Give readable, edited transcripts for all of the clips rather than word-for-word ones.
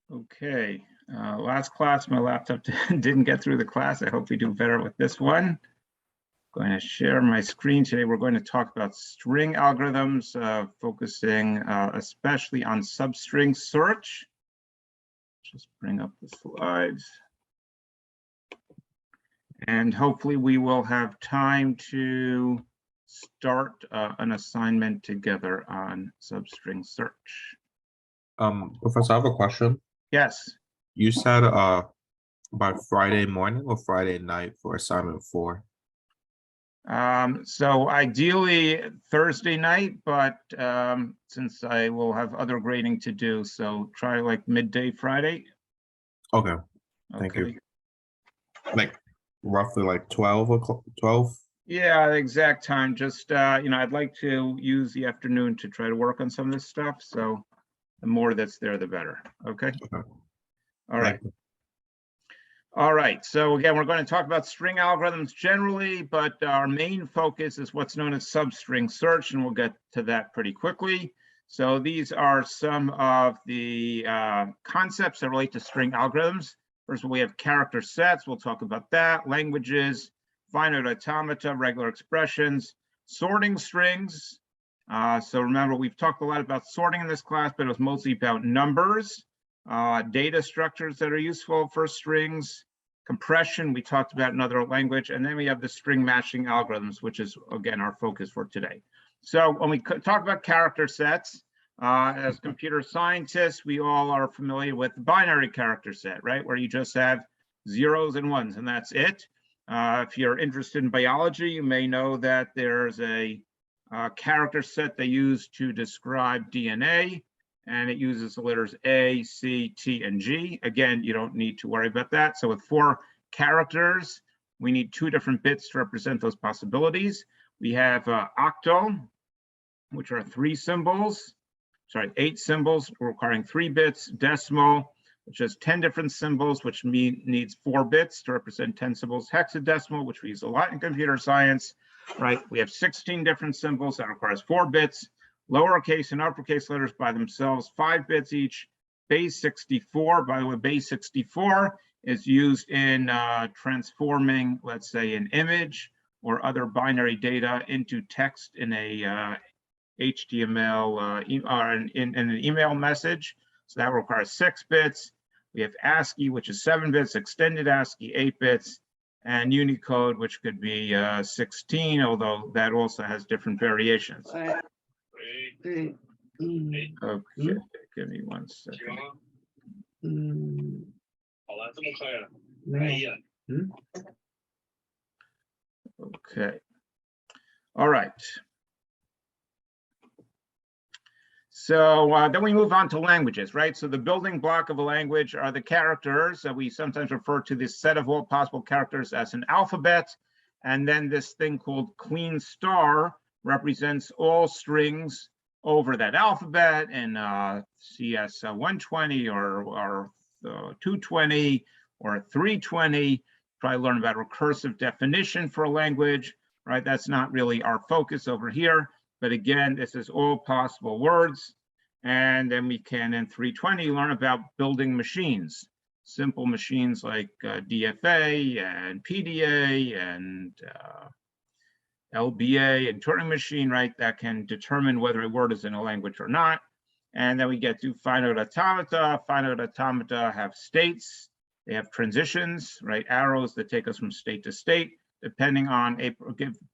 Okay, last class, my laptop didn't get through the class. I hope we do better with this one. Going to share my screen today. We're going to talk about string algorithms, focusing especially on substring search. Just bring up the slides. And hopefully we will have time to start an assignment together on substring search. Professor, I have a question. Yes. You said about Friday morning or Friday night for assignment 4? So ideally Thursday night, but since I will have other grading to do, so try like midday Friday. Okay. Thank you. Like roughly like 12 o'clock, 12? Yeah, the exact time. Just I'd like to use the afternoon to try to work on some of this stuff. So the more that's there, the better. Okay. All right. All right, so again, we're going to talk about string algorithms generally, but our main focus is what's known as substring search, and we'll get to that pretty quickly. So these are some of the concepts that relate to string algorithms. First of all, we have character sets. We'll talk about that. Languages, finite automata, regular expressions, sorting strings. So remember, we've talked a lot about sorting in this class, but it was mostly about numbers. Data structures that are useful for strings, compression, we talked about in another language, and then we have the string matching algorithms, which is, again, our focus for today. So when we talk about character sets, as computer scientists, we all are familiar with the binary character set, right? Where you just have zeros and ones, and that's it. If you're interested in biology, you may know that there's a character set they use to describe DNA. And it uses the letters A, C, T, and G. Again, you don't need to worry about that. So with 4 characters, we need 2 different bits to represent those possibilities. We have octal, which are 8 symbols requiring 3 bits. Decimal, which has 10 different symbols, which needs 4 bits to represent 10 symbols. Hexadecimal, which we use a lot in computer science, right? We have 16 different symbols that requires 4 bits. Lowercase and uppercase letters by themselves, 5 bits each. Base 64, by the way, base 64 is used in transforming, let's say, an image or other binary data into text in a HTML or in an email message. So that requires 6 bits. We have ASCII, which is 7 bits, extended ASCII, 8 bits, and Unicode, which could be 16, although that also has different variations. Okay, give me 1 second. Okay. All right. So then we move on to languages, right? So the building block of a language are the characters. So we sometimes refer to this set of all possible characters as an alphabet. And then this thing called clean star represents all strings over that alphabet in CS 120 or 220 or 320. Probably learn about recursive definition for a language, right? That's not really our focus over here. But again, this is all possible words. And then we can, in 320, learn about building machines. Simple machines like DFA and PDA and LBA and Turing machine, right? That can determine whether a word is in a language or not. And then we get to finite automata. Finite automata have states. They have transitions, right? Arrows that take us from state to state, depending on a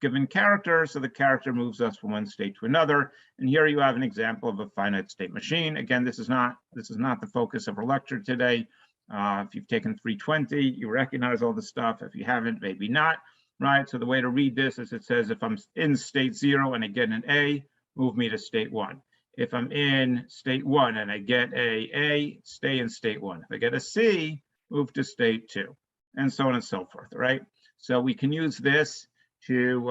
given character. So the character moves us from one state to another. And here you have an example of a finite state machine. Again, this is not the focus of our lecture today. If you've taken 320, you recognize all the stuff. If you haven't, maybe not, right? So the way to read this is it says, if I'm in state 0 and I get an A, move me to state 1. If I'm in state 1 and I get a, stay in state 1. If I get a C, move to state 2, and so on and so forth, right? So we can use this to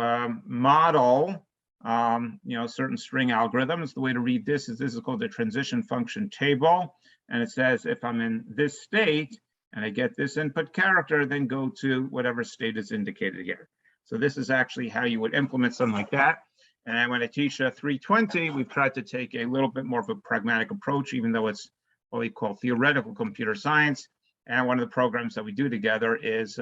model certain string algorithms. The way to read this is called the transition function table. And it says if I'm in this state and I get this input character, then go to whatever state is indicated here. So this is actually how you would implement something like that. And when I teach 320, we've tried to take a little bit more of a pragmatic approach, even though it's what we call theoretical computer science. And one of the programs that we do together is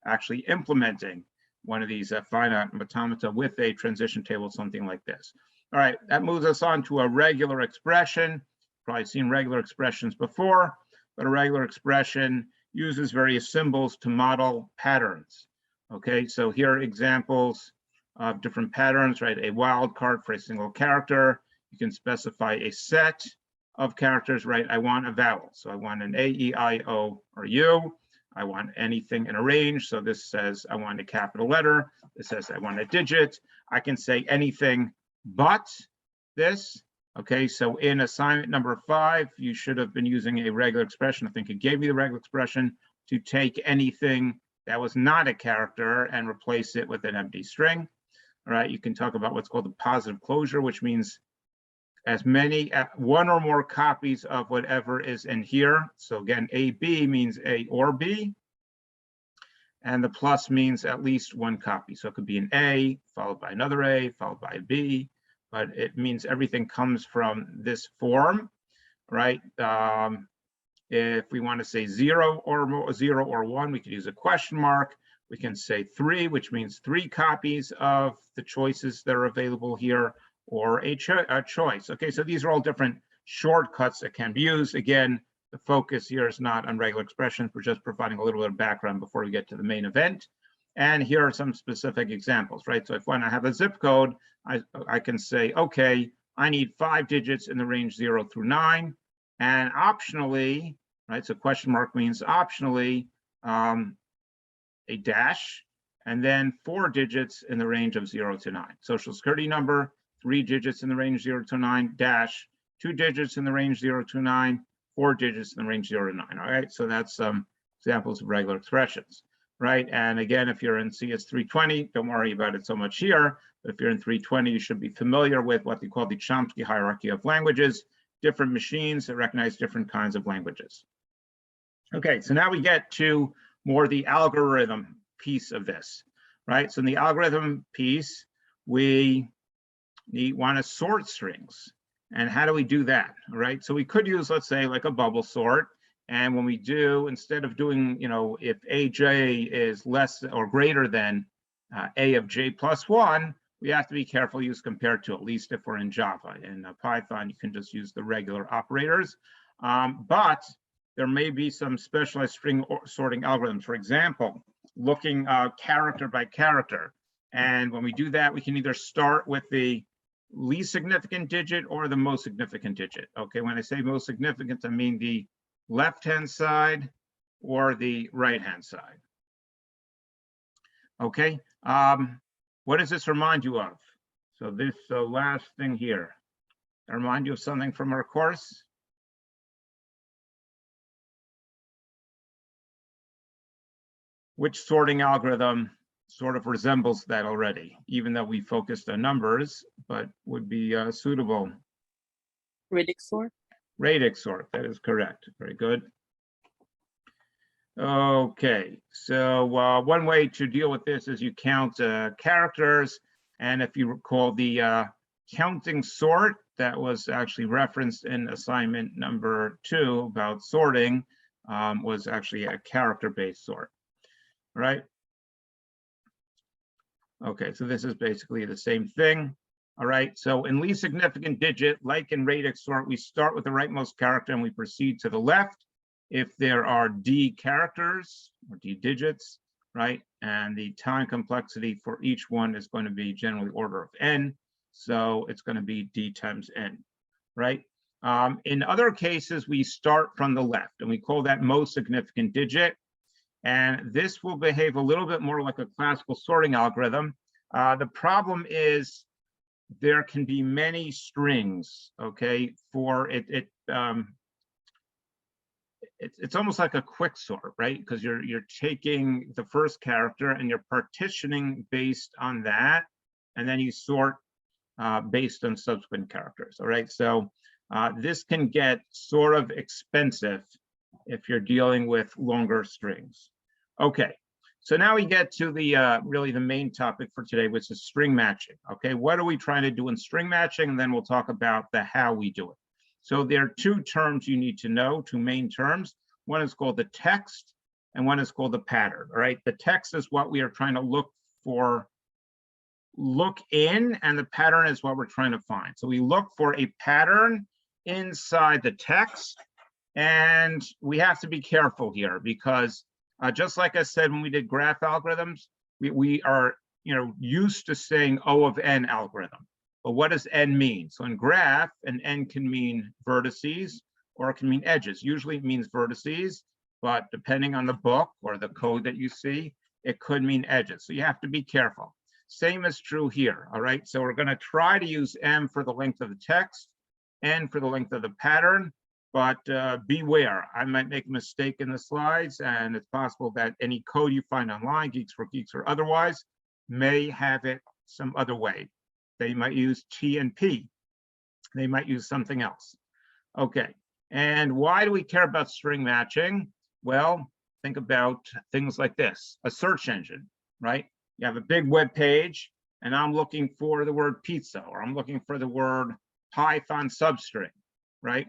actually implementing one of these finite automata with a transition table, something like this. All right, that moves us on to a regular expression. Probably seen regular expressions before, but a regular expression uses various symbols to model patterns. Okay, so here are examples of different patterns, right? A wildcard for a single character. You can specify a set of characters, right? I want a vowel, so I want an A, E, I, O, or U. I want anything in a range. So this says I want a capital letter. This says I want a digit. I can say anything but this. Okay, so in assignment number 5, you should have been using a regular expression. I think it gave you the regular expression to take anything that was not a character and replace it with an empty string. All right, you can talk about what's called the positive closure, which means as many, one or more copies of whatever is in here. So again, AB means A or B. And the plus means at least one copy. So it could be an A, followed by another A, followed by a B, but it means everything comes from this form, right? If we want to say 0 or 1, we could use a question mark. We can say 3, which means 3 copies of the choices that are available here, or a choice. Okay, so these are all different shortcuts that can be used. Again, the focus here is not on regular expressions. We're just providing a little bit of background before we get to the main event. And here are some specific examples, right? So if when I have a zip code, I can say, okay, I need 5 digits in the range 0 through 9. And optionally, right, so question mark means optionally a dash, and then 4 digits in the range of 0 to 9. Social Security number, 3 digits in the range 0 to 9, dash, 2 digits in the range 0 to 9, 4 digits in the range 0 to 9. All right, so that's some examples of regular expressions, right? And again, if you're in CS320, don't worry about it so much here. But if you're in 320, you should be familiar with what they call the Chomsky hierarchy of languages, different machines that recognize different kinds of languages. Okay, so now we get to more the algorithm piece of this, right? So in the algorithm piece, we want to sort strings. And how do we do that, all right? So we could use, let's say, like a bubble sort. And when we do, instead of doing, if AJ is less or greater than A of J plus 1, we have to be careful use compared to, at least if we're in Java. In Python, you can just use the regular operators. But there may be some specialized string sorting algorithms. For example, looking character by character. And when we do that, we can either start with the least significant digit or the most significant digit. Okay, when I say most significant, I mean the left-hand side or the right-hand side. Okay, what does this remind you of? So this last thing here, I remind you of something from our course? Which sorting algorithm sort of resembles that already, even though we focused on numbers, but would be suitable? Radix sort. Radix sort, that is correct. Very good. Okay, so one way to deal with this is you count characters, and if you recall the counting sort that was actually referenced in assignment number 2 about sorting was actually a character-based sort, right? Okay, so this is basically the same thing. All right, so in least significant digit, like in radix sort, we start with the rightmost character and we proceed to the left. If there are D characters or D digits, right? And the time complexity for each one is going to be generally order of n. So it's going to be D times n, right? In other cases, we start from the left and we call that most significant digit. And this will behave a little bit more like a classical sorting algorithm. The problem is there can be many strings, okay, for it. It's almost like a quick sort, right? Because you're taking the first character and you're partitioning based on that, and then you sort based on subsequent characters. All right, so this can get sort of expensive if you're dealing with longer strings. Okay, so now we get to the really the main topic for today, which is string matching. Okay, what are we trying to do in string matching? And then we'll talk about the how we do it. So there are two terms you need to know, two main terms. One is called the text and one is called the pattern. All right, the text is what we are trying to look in, and the pattern is what we're trying to find. So we look for a pattern inside the text, and we have to be careful here because just like I said when we did graph algorithms, we are used to saying O of n algorithm. But what does n mean? So in graph, an n can mean vertices or it can mean edges. Usually it means vertices, but depending on the book or the code that you see, it could mean edges. So you have to be careful. Same is true here. All right, so we're going to try to use m for the length of the text, n for the length of the pattern, but beware, I might make a mistake in the slides, and it's possible that any code you find online, Geeks for Geeks or otherwise, may have it some other way. They might use T and P. They might use something else. Okay, and why do we care about string matching? Well, think about things like this, a search engine, right? You have a big web page and I'm looking for the word pizza, or I'm looking for the word Python substring, right?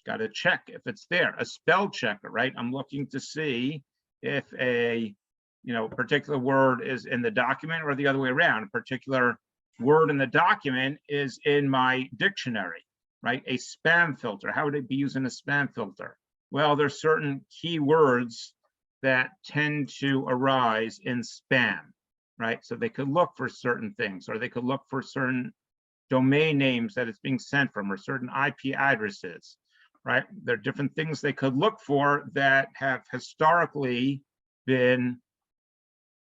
Got to check if it's there. A spell checker, right? I'm looking to see if a particular word is in the document or the other way around. A particular word in the document is in my dictionary, right? A spam filter. How would it be using a spam filter? Well, there's certain keywords that tend to arise in spam, right? So they could look for certain things, or they could look for certain domain names that it's being sent from, or certain IP addresses, right? There are different things they could look for that have historically been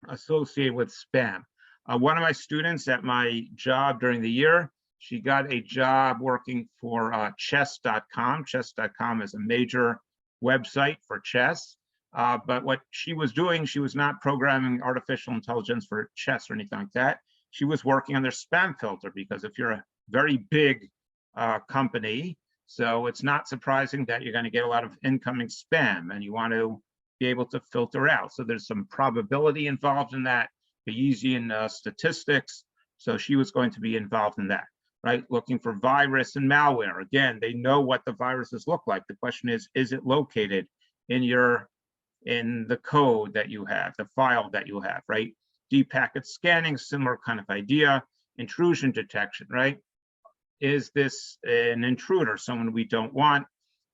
associated with spam. One of my students at my job during the year, she got a job working for chess.com. Chess.com is a major website for chess. But what she was doing, she was not programming artificial intelligence for chess or anything like that. She was working on their spam filter, because if you're a very big company, so it's not surprising that you're going to get a lot of incoming spam, and you want to be able to filter out. So there's some probability involved in that, Bayesian statistics. So she was going to be involved in that, right? Looking for virus and malware. Again, they know what the viruses look like. The question is it located in the code that you have, the file that you have, right? Deep packet scanning, similar kind of idea. Intrusion detection, right? Is this an intruder, someone we don't want?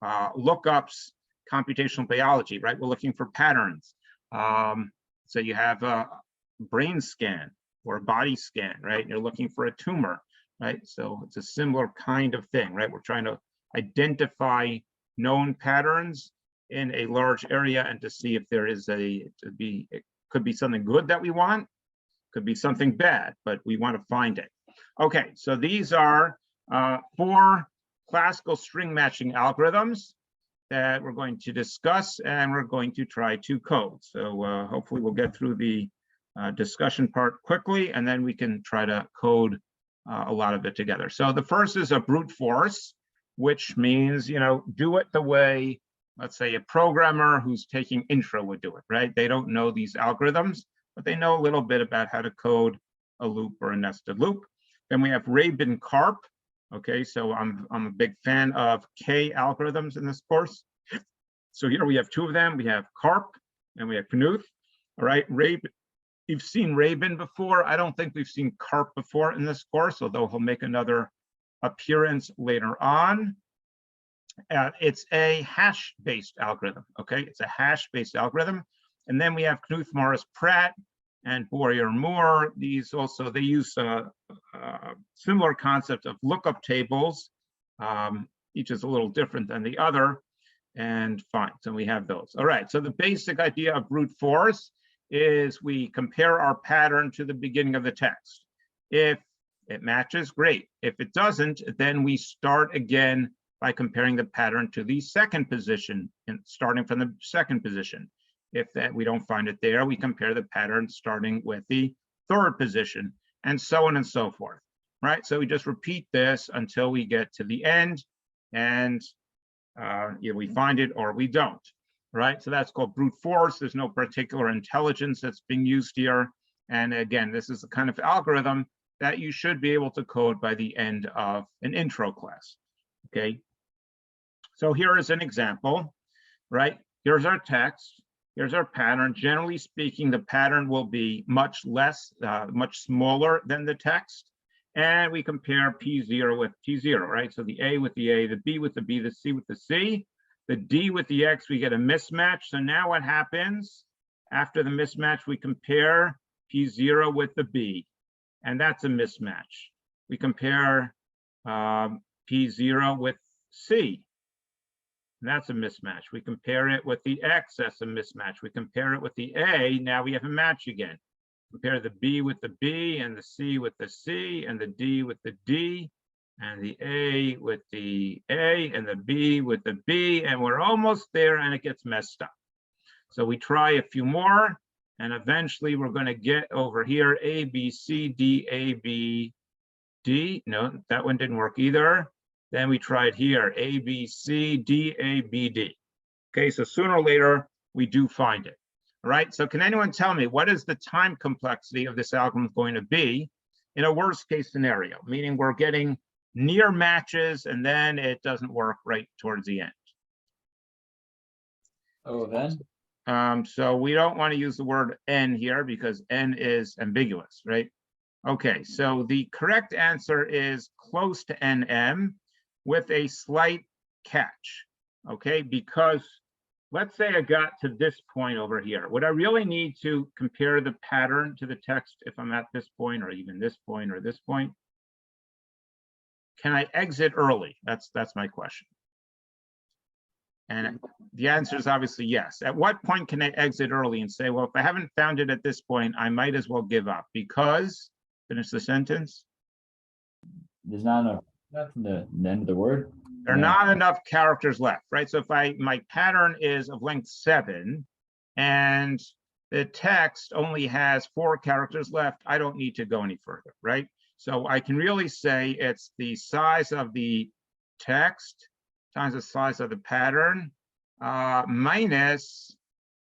Lookups, computational biology, right? We're looking for patterns. So you have a brain scan or a body scan, right? You're looking for a tumor, right? So it's a similar kind of thing, right? We're trying to identify known patterns in a large area and to see if there is it could be something good that we want, could be something bad, but we want to find it. Okay, so these are 4 classical string matching algorithms that we're going to discuss, and we're going to try to code. So hopefully we'll get through the discussion part quickly, and then we can try to code a lot of it together. So the first is a brute force, which means, do it the way, let's say, a programmer who's taking intro would do it, right? They don't know these algorithms, but they know a little bit about how to code a loop or a nested loop. Then we have Rabin-Karp. Okay, so I'm a big fan of K algorithms in this course. So here we have 2 of them. We have Karp and we have Knuth. All right, you've seen Rabin before. I don't think we've seen Karp before in this course, although he'll make another appearance later on. It's a hash-based algorithm, okay? It's a hash-based algorithm. And then we have Knuth, Morris, Pratt, and Boyer-Moore. These also, they use a similar concept of lookup tables. Each is a little different than the other, and fine, so we have those. All right, so the basic idea of brute force is we compare our pattern to the beginning of the text. If it matches, great. If it doesn't, then we start again by comparing the pattern to the second position and starting from the second position. If that we don't find it there, we compare the pattern starting with the third position, and so on and so forth. right? So we just repeat this until we get to the end, and either we find it or we don't, right? So that's called brute force. There's no particular intelligence that's being used here. And again, this is the kind of algorithm that you should be able to code by the end of an intro class, okay? So here is an example, right? Here's our text. Here's our pattern. Generally speaking, the pattern will be much smaller than the text. And we compare P0 with T0, right? So the A with the A, the B with the B, the C with the C, the D with the X, we get a mismatch. So now what happens? After the mismatch, we compare P0 with the B, and that's a mismatch. We compare P0 with C, and that's a mismatch. We compare it with the X, that's a mismatch. We compare it with the A, now we have a match again. Compare the B with the B, and the C with the C, and the D with the D, and the A with the A, and the B with the B, and we're almost there, and it gets messed up. So we try a few more, and eventually we're going to get over here, A, B, C, D, A, B, D. No, that one didn't work either. Then we tried here, A, B, C, D, A, B, D. Okay, so sooner or later, we do find it. All right, so can anyone tell me what is the time complexity of this algorithm going to be in a worst case scenario, meaning we're getting near matches and then it doesn't work right towards the end? Oh, then? So we don't want to use the word n here because n is ambiguous, right? Okay, so the correct answer is close to nm with a slight catch, okay? Because let's say I got to this point over here. Would I really need to compare the pattern to the text if I'm at this point, or even this point, or this point? Can I exit early? That's my question. And the answer is obviously yes. At what point can I exit early and say, well, if I haven't found it at this point, I might as well give up because, finish the sentence. There's not enough, that's the end of the word. There are not enough characters left, right? So if my pattern is of length 7 and the text only has 4 characters left, I don't need to go any further, right? So I can really say it's the size of the text times the size of the pattern minus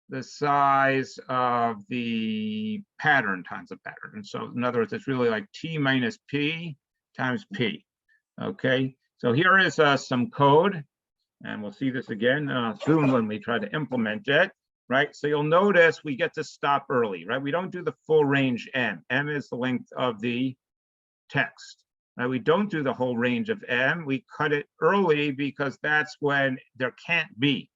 the size of the pattern times the pattern. And so in other words, it's really like T minus P times P, okay? So here is some code, and we'll see this again soon when we try to implement it, right? So you'll notice we get to stop early, right? We don't do the full range m. M is the length of the text. Now we don't do the whole range of m. We cut it early because that's when there can't be,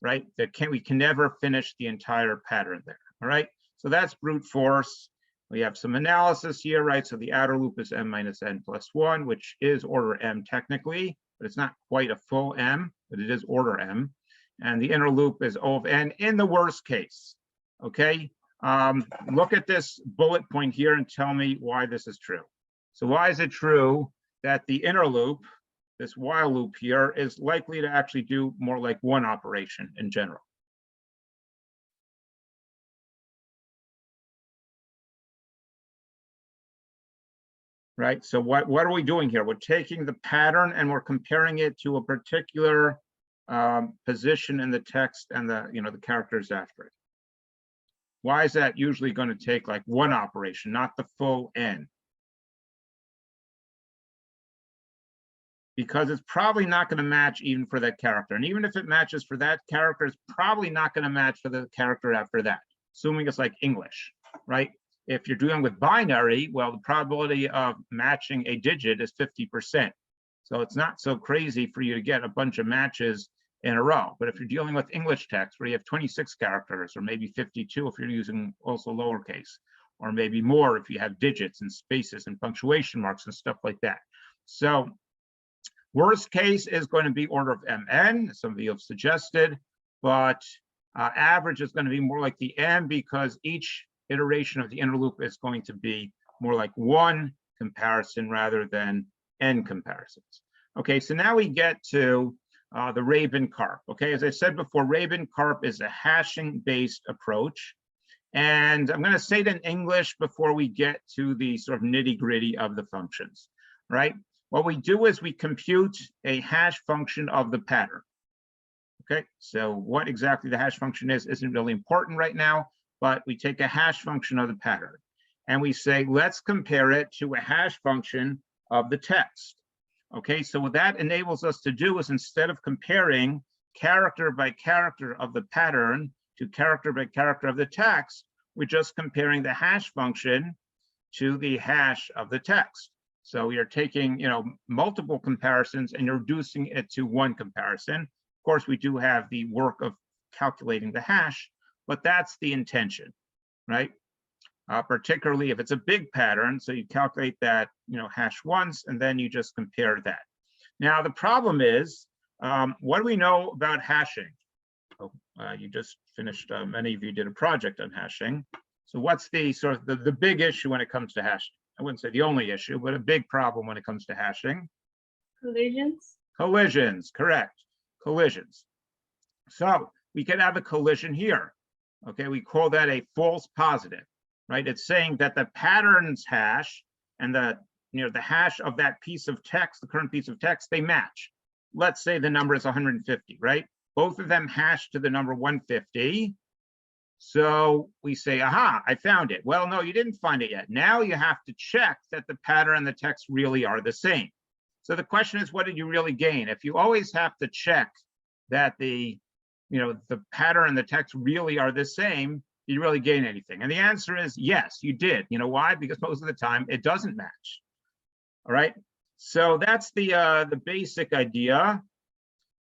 right? We can never finish the entire pattern there, all right? So that's brute force. We have some analysis here, right? So the outer loop is m minus n plus 1, which is order m technically, but it's not quite a full m, but it is order m. And the inner loop is O of n in the worst case, okay? Look at this bullet point here and tell me why this is true. So why is it true that the inner loop, this while loop here, is likely to actually do more like one operation in general? Right, so what are we doing here? We're taking the pattern and we're comparing it to a particular position in the text and the characters after it. Why is that usually going to take like one operation, not the full n? Because it's probably not going to match even for that character. And even if it matches for that character, it's probably not going to match for the character after that, assuming it's like English, right? If you're dealing with binary, well, the probability of matching a digit is 50%. So it's not so crazy for you to get a bunch of matches in a row. But if you're dealing with English text where you have 26 characters, or maybe 52 if you're using also lowercase, or maybe more if you have digits and spaces and punctuation marks and stuff like that. So worst case is going to be order of mn, some of you have suggested, but average is going to be more like the m because each iteration of the inner loop is going to be more like one comparison rather than n comparisons. Okay, so now we get to the Rabin-Karp. Okay, as I said before, Rabin-Karp is a hashing-based approach. And I'm going to say it in English before we get to the sort of nitty-gritty of the functions. right? What we do is we compute a hash function of the pattern. Okay, so what exactly the hash function is isn't really important right now, but we take a hash function of the pattern and we say, let's compare it to a hash function of the text. Okay, so what that enables us to do is, instead of comparing character by character of the pattern to character by character of the text, we're just comparing the hash function to the hash of the text. So you're taking, multiple comparisons and you're reducing it to one comparison. Of course, we do have the work of calculating the hash, but that's the intention, right? Particularly if it's a big pattern, so you calculate that, hash once, and then you just compare that. Now, the problem is, what do we know about hashing? Oh, you just finished, many of you did a project on hashing. So what's the sort of the big issue when it comes to hashing? I wouldn't say the only issue, but a big problem when it comes to hashing. Collisions. Collisions, correct. Collisions. So we could have a collision here. Okay, we call that a false positive, right? It's saying that the pattern's hash and the hash of that piece of text, the current piece of text, they match. Let's say the number is 150, right? Both of them hash to the number 150. So we say, aha, I found it. Well, no, you didn't find it yet. Now you have to check that the pattern and the text really are the same. So the question is, what did you really gain? If you always have to check that the pattern and the text really are the same, did you really gain anything? And the answer is yes, you did. You know why? Because most of the time it doesn't match. All right. So that's the basic idea.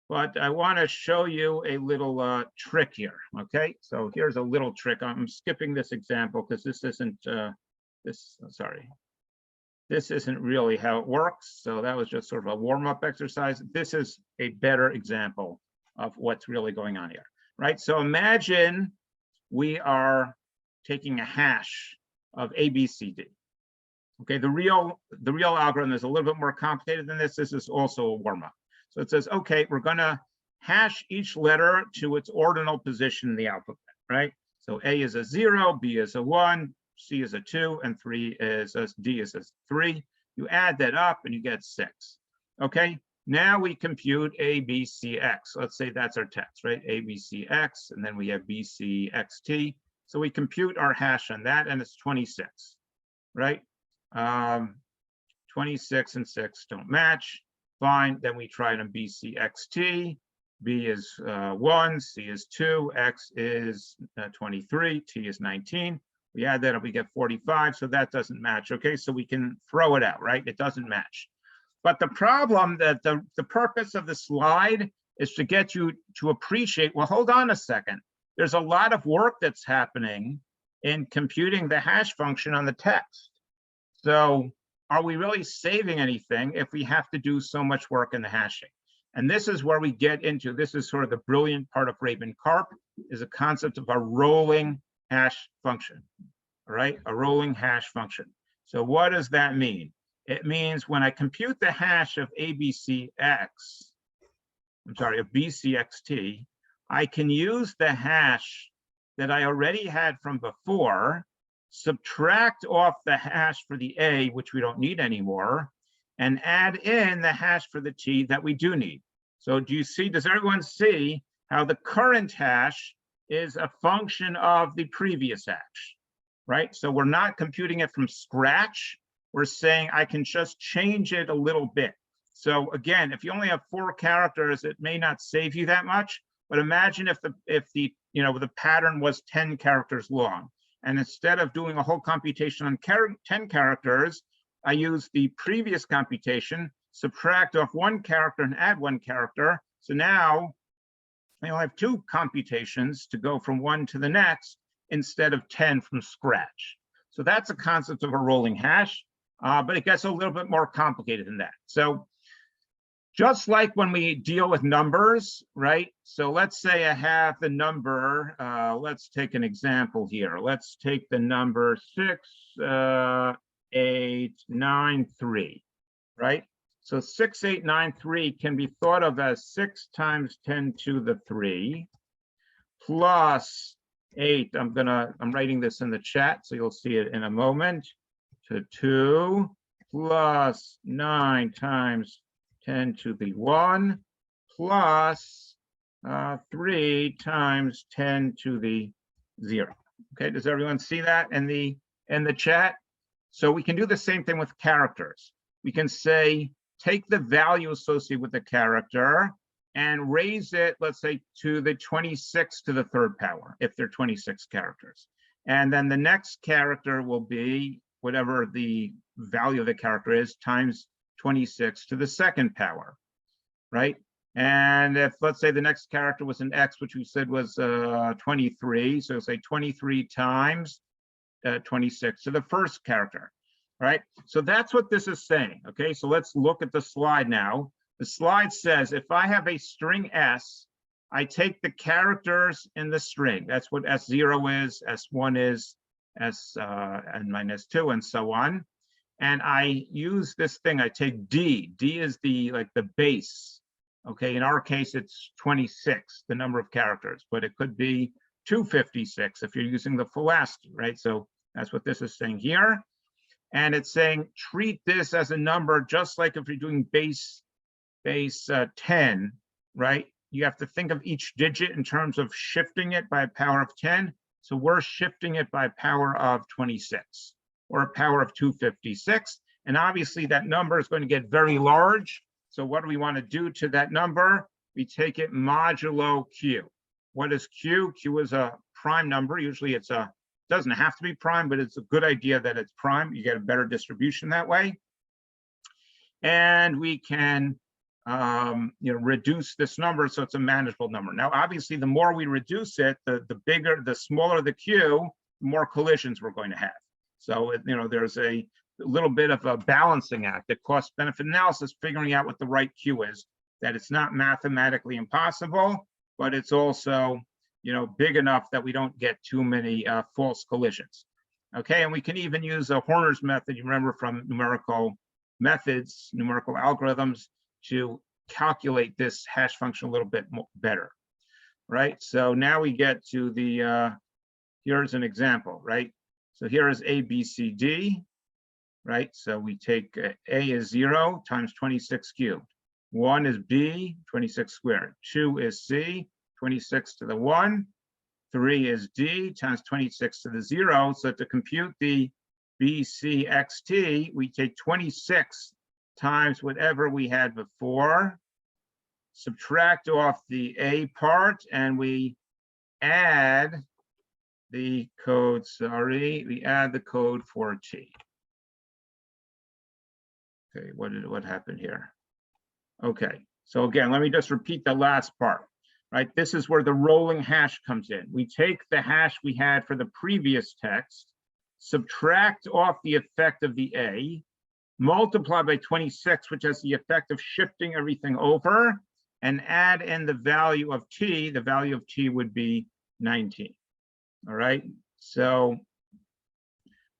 But I want to show you a little trick here. Okay, so here's a little trick. I'm skipping this example because this isn't this isn't really how it works. So that was just sort of a warm-up exercise. This is a better example of what's really going on here, right? So imagine we are taking a hash of A, B, C, D. Okay, the real algorithm is a little bit more complicated than this. This is also a warm-up. So it says, okay, we're going to hash each letter to its ordinal position in the alphabet, right? So A is a 0, B is a 1, C is a 2, and D is a 3. You add that up and you get 6. Okay, now we compute A, B, C, X. Let's say that's our text, right? A, B, C, X, and then we have B, C, X, T. So we compute our hash on that, and it's 26, right? 26 and 6 don't match. Fine, then we try it on B, C, X, T. B is 1, C is 2, X is 23, T is 19. We add that up, we get 45, so that doesn't match. Okay, so we can throw it out, right? It doesn't match. But the problem that the purpose of the slide is to get you to appreciate, well, hold on a second. There's a lot of work that's happening in computing the hash function on the text. So are we really saving anything if we have to do so much work in the hashing? And this is where we get into, this is sort of the brilliant part of Rabin-Karp, is a concept of a rolling hash function, all right? A rolling hash function. So what does that mean? It means when I compute the hash of BCXT, I can use the hash that I already had from before, subtract off the hash for the A, which we don't need anymore, and add in the hash for the T that we do need. So do you see, does everyone see how the current hash is a function of the previous hash, right? So we're not computing it from scratch. We're saying I can just change it a little bit. So again, if you only have 4 characters, it may not save you that much, but imagine if the pattern was 10 characters long. And instead of doing a whole computation on 10 characters, I use the previous computation, subtract off 1 character and add 1 character. So now I only have 2 computations to go from one to the next instead of 10 from scratch. So that's a concept of a rolling hash, but it gets a little bit more complicated than that. So just like when we deal with numbers, right? So let's say I have the number, let's take an example here. Let's take the number 6893, right? So 6893 can be thought of as 6 times 10 to the 3 plus 8. I'm writing this in the chat, so you'll see it in a moment, to 2 plus 9 times 10 to the 1 plus 3 times 10 to the 0. Okay, does everyone see that in the chat? So we can do the same thing with characters. We can say, take the value associated with the character and raise it, let's say, to the 26 to the 3rd power, if they're 26 characters. And then the next character will be whatever the value of the character is times 26 to the 2nd power, right? And if, let's say, the next character was an X, which we said was 23, so say 23 times 26 to the 1st character, right? So that's what this is saying, okay? So let's look at the slide now. The slide says, if I have a string S, I take the characters in the string. That's what S0 is, S1 is, S and minus 2, and so on. And I use this thing, I take D. D is the base. Okay, in our case, it's 26, the number of characters, but it could be 256 if you're using the full ASCII, right? So that's what this is saying here. And it's saying, treat this as a number, just like if you're doing base 10, right? You have to think of each digit in terms of shifting it by a power of 10. So we're shifting it by a power of 26 or a power of 256. And obviously that number is going to get very large. So what do we want to do to that number? We take it modulo Q. What is Q? Q is a prime number. Usually doesn't have to be prime, but it's a good idea that it's prime. You get a better distribution that way. And we can reduce this number so it's a manageable number. Now, obviously, the more we reduce it, the smaller the Q, the more collisions we're going to have. So, there's a little bit of a balancing act, the cost benefit analysis, figuring out what the right Q is, that it's not mathematically impossible, but it's also, big enough that we don't get too many false collisions. Okay, and we can even use a Horner's method, you remember from numerical methods, numerical algorithms, to calculate this hash function a little bit better, right? So now we get to here's an example, right? So here is A, B, C, D, right? So we take A is 0 times 26 cubed. 1 is B, 26 squared. 2 is C, 26 to the 1. 3 is D times 26 to the 0. So to compute the BCXT, we take 26 times whatever we had before, subtract off the A part, and we add the code, we add the code for T. Okay, what happened here? Okay, so again, let me just repeat the last part, right? This is where the rolling hash comes in. We take the hash we had for the previous text, subtract off the effect of the A, multiply by 26, which has the effect of shifting everything over, and add in the value of T. The value of T would be 19. All right, so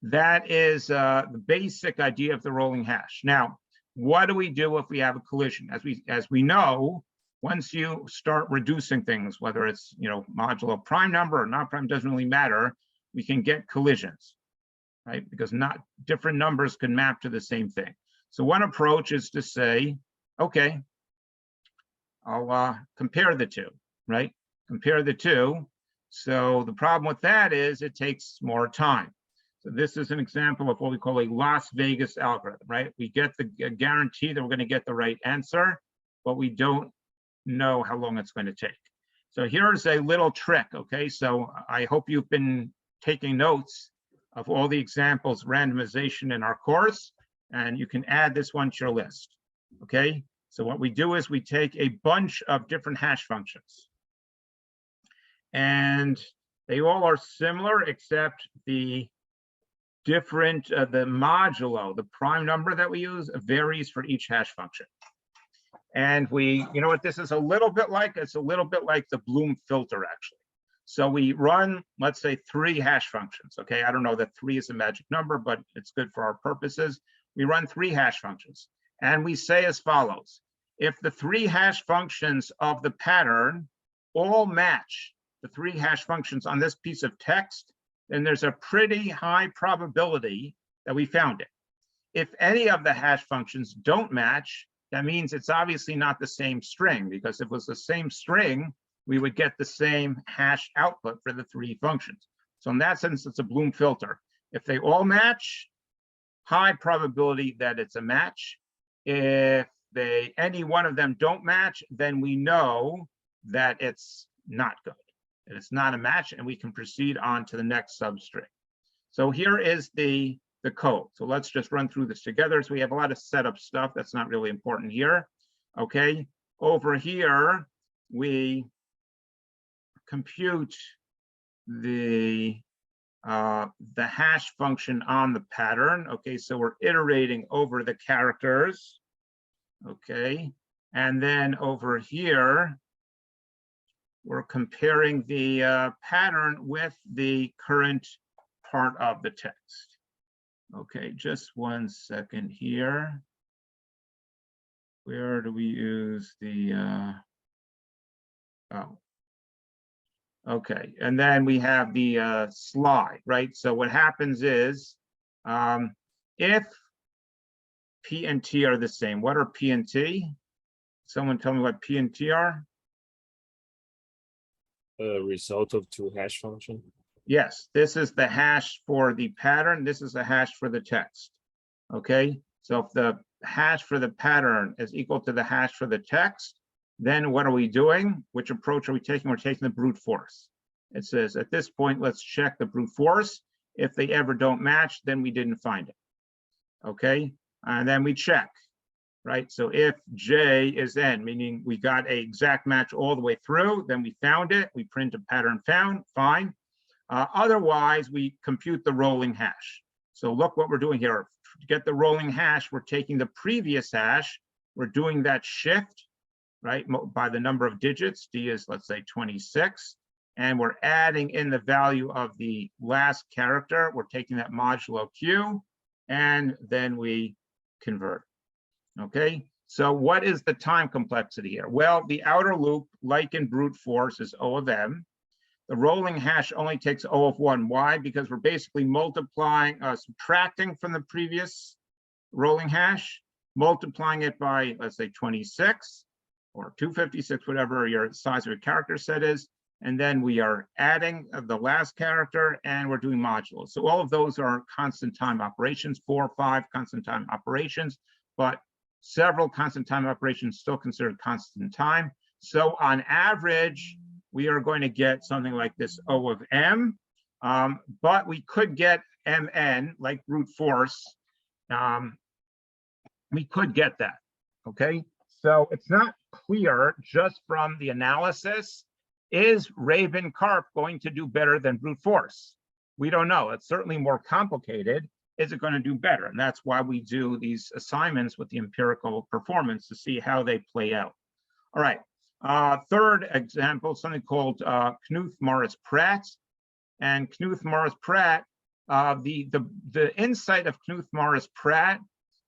that is the basic idea of the rolling hash. Now, what do we do if we have a collision? As we know, once you start reducing things, whether it's modulo prime number or not prime, doesn't really matter, we can get collisions, right? Because not different numbers can map to the same thing. So one approach is to say, okay, I'll compare the two, right? Compare the two. So the problem with that is it takes more time. So this is an example of what we call a Las Vegas algorithm, right? We get the guarantee that we're going to get the right answer, but we don't know how long it's going to take. So here's a little trick, okay? So I hope you've been taking notes of all the examples, randomization in our course, and you can add this one to your list, okay? So what we do is we take a bunch of different hash functions, and they all are similar except the different, the modulo, the prime number that we use varies for each hash function. And you know what this is a little bit like? It's a little bit like the Bloom filter, actually. So we run, let's say, 3 hash functions, okay? I don't know that 3 is a magic number, but it's good for our purposes. We run 3 hash functions, and we say as follows. If the 3 hash functions of the pattern all match the 3 hash functions on this piece of text, then there's a pretty high probability that we found it. if any of the hash functions don't match, that means it's obviously not the same string, because if it was the same string, we would get the same hash output for the 3 functions. So in that sense, it's a Bloom filter. If they all match, high probability that it's a match. If any one of them don't match, then we know that it's not good, that it's not a match, and we can proceed on to the next substring. So here is the code. So let's just run through this together. So we have a lot of setup stuff that's not really important here. Okay, over here we compute the hash function on the pattern. Okay, so we're iterating over the characters. Okay, and then over here we're comparing the pattern with the current part of the text. Okay, just 1 second here. Where do we use the oh, okay, and then we have the slide, right? So what happens is, if P and T are the same, what are P and T? Someone tell me what P and T are? A result of 2 hash function. Yes, this is the hash for the pattern. This is the hash for the text. Okay, so if the hash for the pattern is equal to the hash for the text, then what are we doing? Which approach are we taking? We're taking the brute force. It says at this point, let's check the brute force. If they ever don't match, then we didn't find it. Okay, and then we check, right? So if J is N, meaning we got an exact match all the way through, then we found it. We print a pattern found, fine. Otherwise, we compute the rolling hash. So look what we're doing here. To get the rolling hash, we're taking the previous hash, we're doing that shift, right, by the number of digits. D is, let's say, 26. And we're adding in the value of the last character. We're taking that modulo Q, and then we convert. Okay, so what is the time complexity here? Well, the outer loop, like in brute force, is O of M. The rolling hash only takes O of 1. Why? Because we're basically multiplying, subtracting from the previous rolling hash, multiplying it by, let's say, 26 or 256, whatever your size of your character set is. And then we are adding the last character, and we're doing modulos. So all of those are constant time operations, 4 or 5 constant time operations, but several constant time operations still considered constant time. So on average, we are going to get something like this O of M, but we could get MN, like brute force. We could get that, okay? So it's not clear just from the analysis, is Raven Carp going to do better than brute force? We don't know. It's certainly more complicated. Is it going to do better? And that's why we do these assignments with the empirical performance to see how they play out. All right. Third example, something called Knuth Morris Pratt. And Knuth Morris Pratt, the insight of Knuth Morris Pratt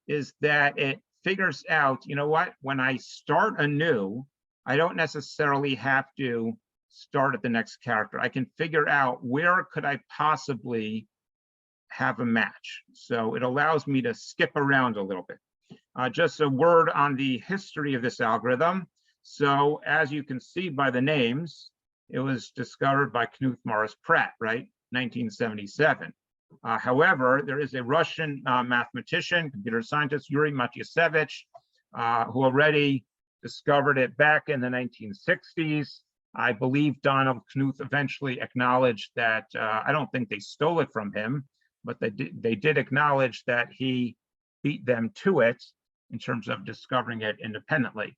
is that it figures out, you know what, when I start anew, I don't necessarily have to start at the next character. I can figure out where could I possibly have a match. So it allows me to skip around a little bit. Just a word on the history of this algorithm. So as you can see by the names, it was discovered by Knuth Morris Pratt, right? 1977. However, there is a Russian mathematician, computer scientist, Yuri Matyasevich, who already discovered it back in the 1960s. I believe Donald Knuth eventually acknowledged that, I don't think they stole it from him, but they did acknowledge that he beat them to it in terms of discovering it independently.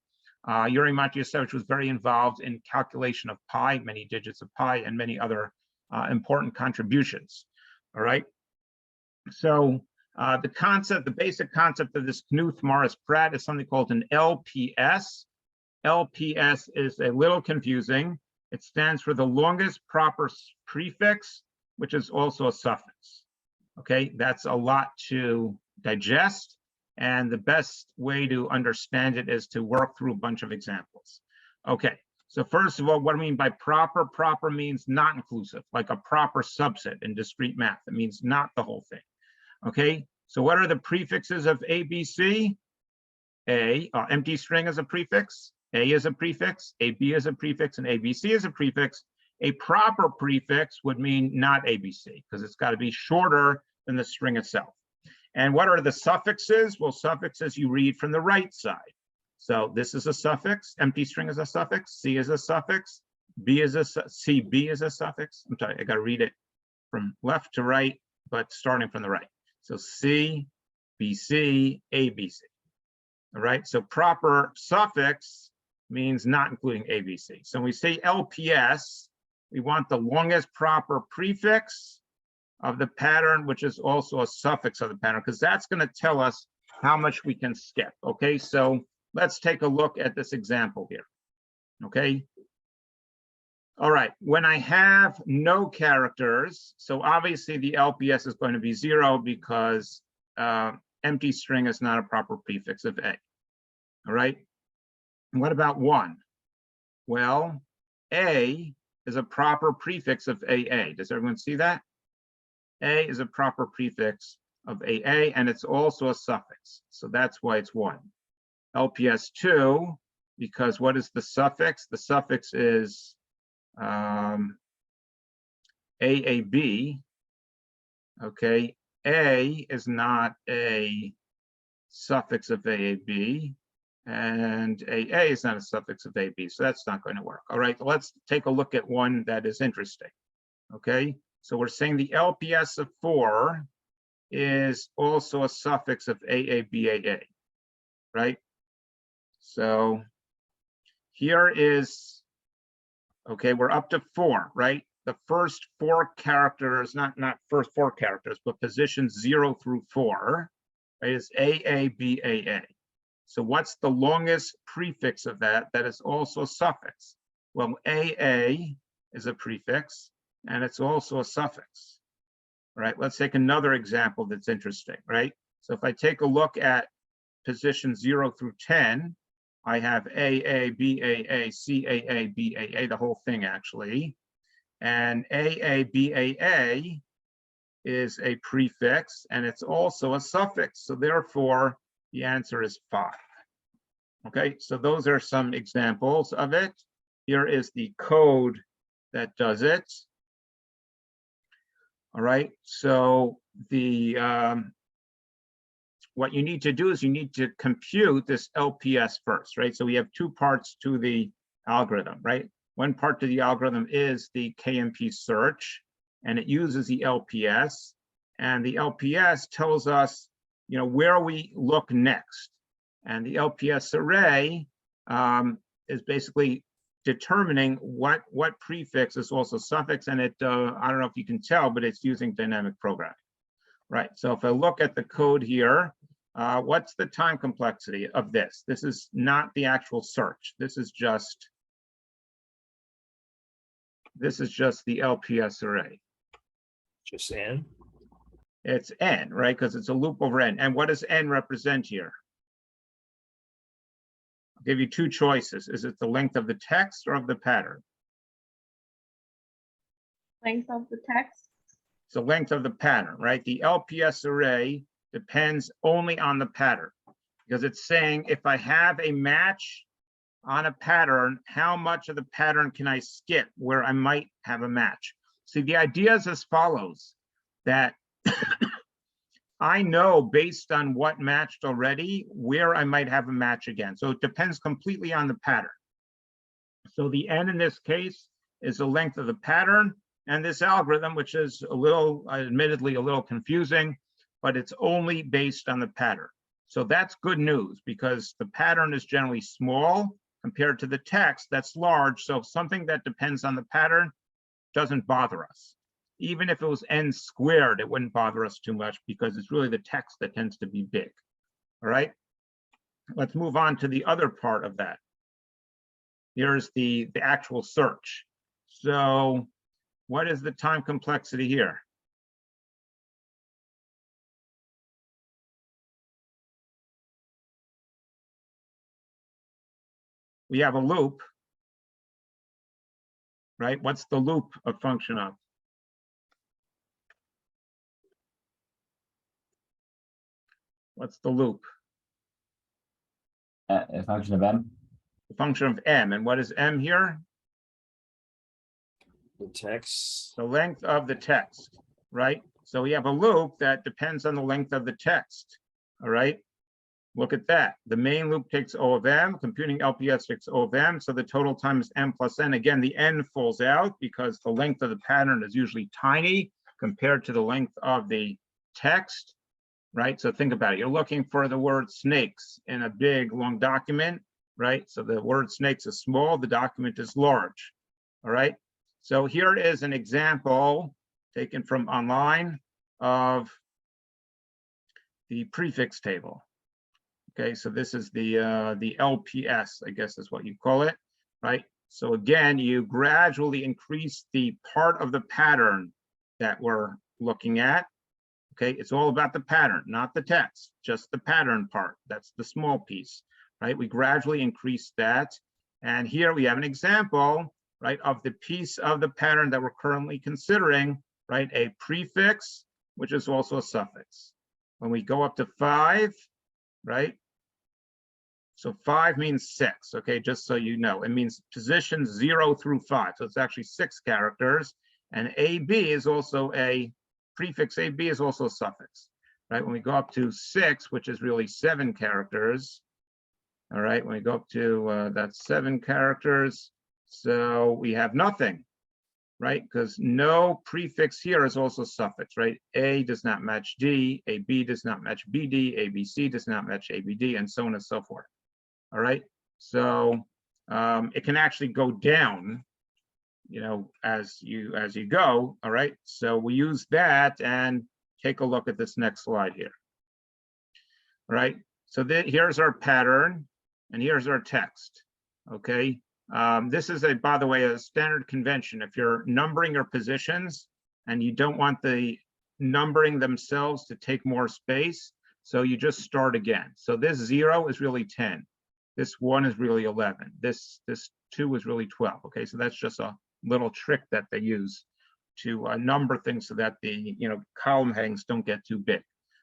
Yuri Matyasevich was very involved in calculation of pi, many digits of pi, and many other important contributions. All right. So the basic concept of this Knuth Morris Pratt is something called an LPS. LPS is a little confusing. It stands for the longest proper prefix, which is also a suffix. Okay, that's a lot to digest. And the best way to understand it is to work through a bunch of examples. Okay, so first of all, what do I mean by proper? Proper means not inclusive, like a proper subset in discrete math. It means not the whole thing. Okay, So what are the prefixes of ABC? Empty string is a prefix, A is a prefix, AB is a prefix, and ABC is a prefix. A proper prefix would mean not ABC because it's got to be shorter than the string itself. And what are the suffixes? Well, suffixes you read from the right side. So this is a suffix, empty string is a suffix, C is a suffix, B is a CB is a suffix. I'm sorry, I got to read it from left to right, but starting from the right. So C, BC, ABC. All right, so proper suffix means not including ABC. So when we say LPS, we want the longest proper prefix of the pattern, which is also a suffix of the pattern, because that's going to tell us how much we can skip. Okay, so let's take a look at this example here. Okay. All right, when I have no characters, so obviously the LPS is going to be 0 because empty string is not a proper prefix of A. All right. And what about 1? Well, A is a proper prefix of AA. Does everyone see that? A is a proper prefix of AA, and it's also a suffix. So that's why it's 1. LPS 2, because what is the suffix? The suffix is AAB. Okay, A is not a suffix of AAB, and AA is not a suffix of AB, so that's not going to work. All right, let's take a look at one that is interesting. Okay, so we're saying the LPS of 4 is also a suffix of AABAA, right? So here is, okay, we're up to 4, right? The first 4 characters, not first 4 characters, but positions 0 through 4, right, is AABAA. So what's the longest prefix of that is also a suffix? Well, AA is a prefix, and it's also a suffix. All right, let's take another example that's interesting, right? So if I take a look at position 0 through 10, I have AA, BAA, CAA, BAA, the whole thing actually. And AA, BAA is a prefix, and it's also a suffix. So therefore, the answer is 5. Okay, so those are some examples of it. Here is the code that does it. All right, so the what you need to do is you need to compute this LPS first, right? So we have 2 parts to the algorithm, right? One part to the algorithm is the KMP search, and it uses the LPS, and the LPS tells us, you know, where we look next. And the LPS array is basically determining what prefix is also suffix, and it I don't know if you can tell, but it's using dynamic programming, right? So if I look at the code here, what's the time complexity of this? This is not the actual search. This is just the LPS array. Just N? It's N, right? Because it's a loop over N. And what does N represent here? I'll give you 2 choices. Is it the length of the text or of the pattern? Length of the text. It's the length of the pattern, right? The LPS array depends only on the pattern, because it's saying if I have a match on a pattern, how much of the pattern can I skip where I might have a match? See, the idea is as follows, that I know based on what matched already where I might have a match again. So it depends completely on the pattern. So the N in this case is the length of the pattern, and this algorithm, which is a little, admittedly, a little confusing, but it's only based on the pattern. So that's good news, because the pattern is generally small compared to the text that's large. So something that depends on the pattern doesn't bother us. Even if it was N squared, it wouldn't bother us too much, because it's really the text that tends to be big. All right, let's move on to the other part of that. Here's the actual search. So what is the time complexity here? We have a loop, right? What's the loop a function of? What's the loop? A function of M. The function of M. And what is M here? The text. The length of the text, right? So we have a loop that depends on the length of the text, all right? Look at that. The main loop takes O of M, computing LPS takes O of M, so the total time is M plus N. Again, the N falls out because the length of the pattern is usually tiny compared to the length of the text, right? So think about it. You're looking for the word snakes in a big, long document, right? So the word snakes is small, the document is large, all right? So here is an example taken from online of the prefix table. Okay, so this is the LPS, I guess is what you call it, right? So again, you gradually increase the part of the pattern that we're looking at. Okay, it's all about the pattern, not the text, just the pattern part. That's the small piece, right? We gradually increase that. And here we have an example, right, of the piece of the pattern that we're currently considering, right? A prefix, which is also a suffix. When we go up to 5, right? So 5 means 6, okay, just so you know. It means positions 0 through 5. So it's actually 6 characters. And AB is also a prefix, AB is also a suffix, right? When we go up to 6, which is really 7 characters, all right, when we go up to that's 7 characters, so we have nothing, right? Because no prefix here is also suffix, right? A does not match D, AB does not match BD, ABC does not match ABD, and so on and so forth. All right, so it can actually go down, you know, as you go. All right, so we use that and take a look at this next slide here. All right, so here's our pattern and here's our text. Okay, this is by the way, a standard convention. If you're numbering your positions and you don't want the numbering themselves to take more space, so you just start again. So this 0 is really 10. This 1 is really 11. This 2 is really 12. Okay, so that's just a little trick that they use to number things so that the column headings don't get too big,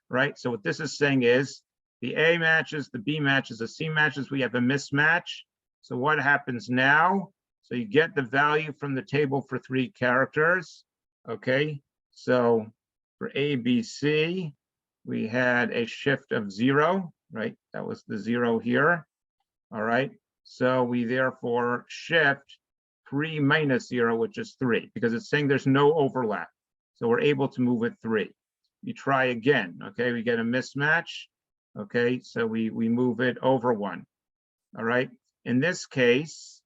right? So what this is saying is the A matches, the B matches, the C matches. We have a mismatch. So what happens now? So you get the value from the table for 3 characters. Okay, so for A, B, C, we had a shift of 0, right? That was the 0 here. All right, so we therefore shift 3 minus 0, which is 3, because it's saying there's no overlap. So we're able to move it 3. We try again, okay, we get a mismatch. Okay, so we move it over 1. All right, in this case,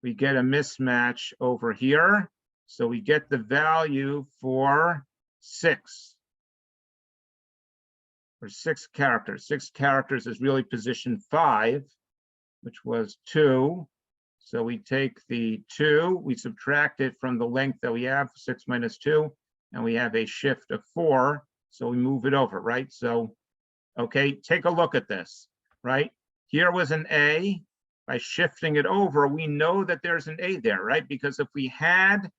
we get a mismatch over here. So we get the value for 6. For 6 characters. 6 characters is really position 5. Which was 2. So we take the 2, we subtract it from the length that we have, 6 minus 2, and we have a shift of 4. So we move it over, right? So, okay, take a look at this, right? Here was an A. By shifting it over, we know that there's an A there, right? Because if we had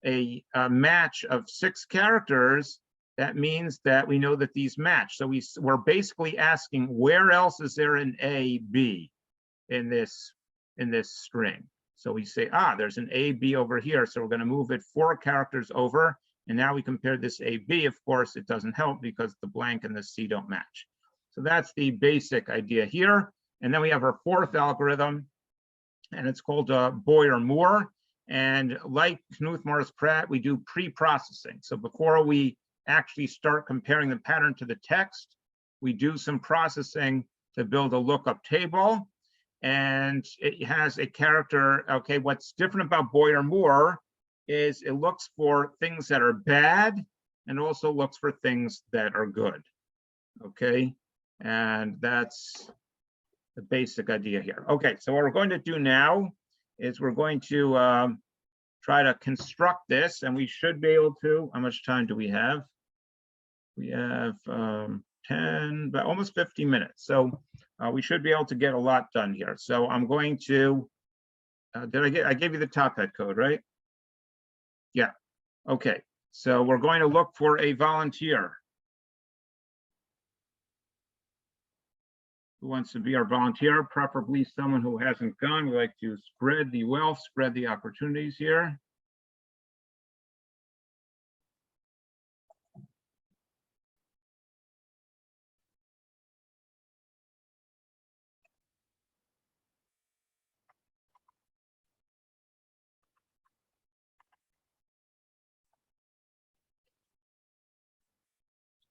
a match of 6 characters, that means that we know that these match. So we're basically asking, where else is there an A, B? In this string. So we say, there's an AB over here. So we're going to move it 4 characters over. And now we compare this AB. Of course, it doesn't help because the blank and the C don't match. So that's the basic idea here. And then we have our 4th algorithm, and it's called Boyer-Moore. And like Knuth, Morris, Pratt, we do pre-processing. So before we actually start comparing the pattern to the text, we do some processing to build a lookup table. And it has a character. Okay, what's different about Boyer-Moore is it looks for things that are bad and also looks for things that are good. Okay, and that's the basic idea here. Okay, so what we're going to do now is we're going to try to construct this, and we should be able to. How much time do we have? We have 10, but almost 50 minutes. So we should be able to get a lot done here. So I'm going to, I gave you the top hat code, right? Yeah, okay. So we're going to look for a volunteer. who wants to be our volunteer, preferably someone who hasn't gone. We like to spread the wealth, spread the opportunities here.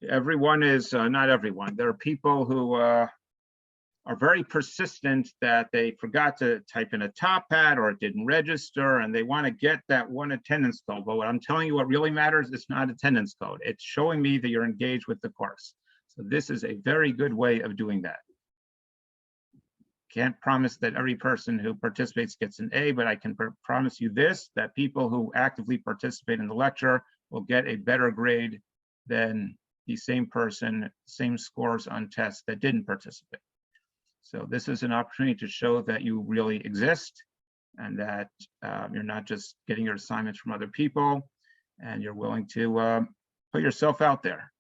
Everyone is, not everyone. There are people who are very persistent that they forgot to type in a top hat or it didn't register and they want to get that one attendance code. But what I'm telling you, what really matters is not attendance code. It's showing me that you're engaged with the course. So this is a very good way of doing that. Can't promise that every person who participates gets an A, but I can promise you this, that people who actively participate in the lecture will get a better grade than the same person, same scores on tests that didn't participate. So this is an opportunity to show that you really exist and that you're not just getting your assignments from other people and you're willing to put yourself out there.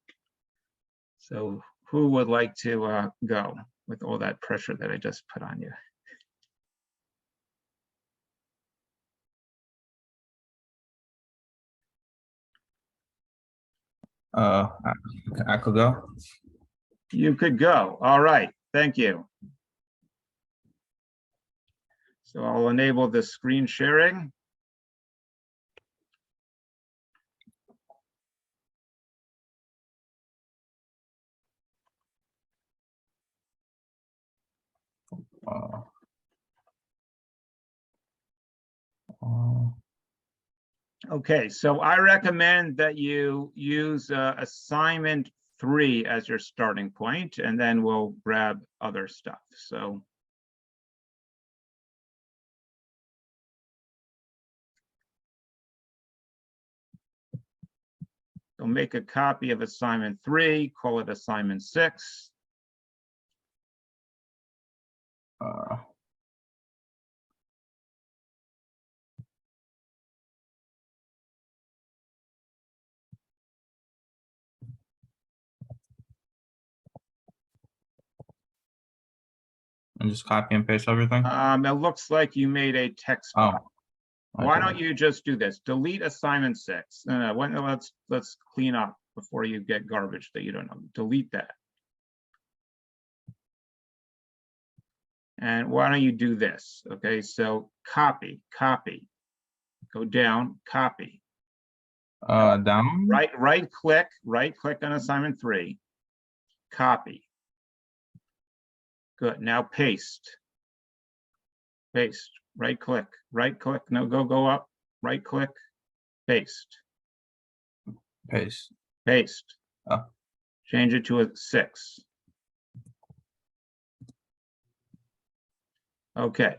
So who would like to go with all that pressure that I just put on you? I could go. You could go. All right. Thank you. So I'll enable the screen sharing. Okay, so I recommend that you use assignment 3 as your starting point, and then we'll grab other stuff. So make a copy of assignment 3, call it assignment 6. And just copy and paste everything. It looks like you made a text file. Why Okay. don't you just do this? Delete assignment 6. Let's clean up before you get garbage that you don't know. Delete that. And why don't you do this? Okay, so copy, go down, copy. Down. Right click on assignment 3, copy. Good, now paste. Paste, right click, no, go up, right click, paste. Paste. Paste. Oh. Change it to a 6. Okay.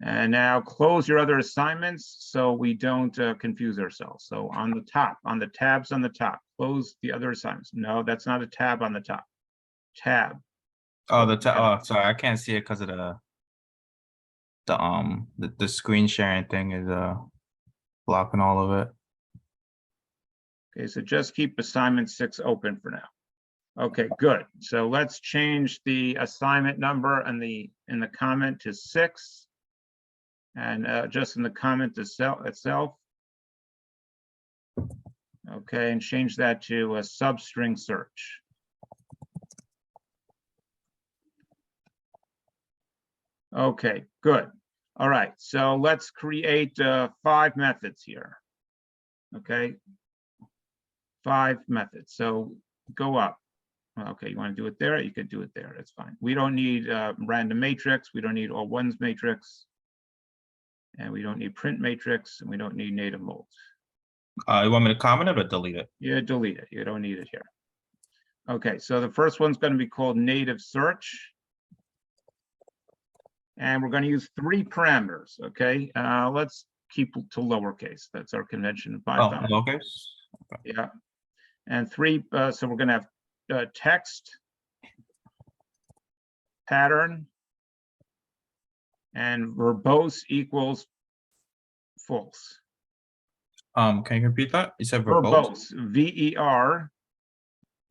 And now close your other assignments so we don't confuse ourselves. So on the top, on the tabs on the top, close the other assignments. No, that's not a tab on the top. Tab. Oh, oh, sorry, I can't see it because of the screen sharing thing is blocking all of it. Okay, so just keep assignment 6 open for now. Okay, good. So let's change the assignment number and in the comment to 6. And just in the comment itself. Okay, and change that to a substring search. Okay, good. All right, so let's create 5 methods here. Okay, 5 methods. So go up. Okay, you want to do it there? You could do it there. That's fine. We don't need random matrix. We don't need all ones matrix. And we don't need print matrix. And we don't need native molds. You want me to comment it or delete it? Yeah, delete it. You don't need it here. Okay, so the first one's going to be called native search. And we're going to use 3 parameters. Okay, let's keep to lowercase. That's our convention in Python. Oh, okay. Yeah, and 3. So we're going to have text, pattern, and verbose equals false. Can you repeat that? You said verbose? Verbose,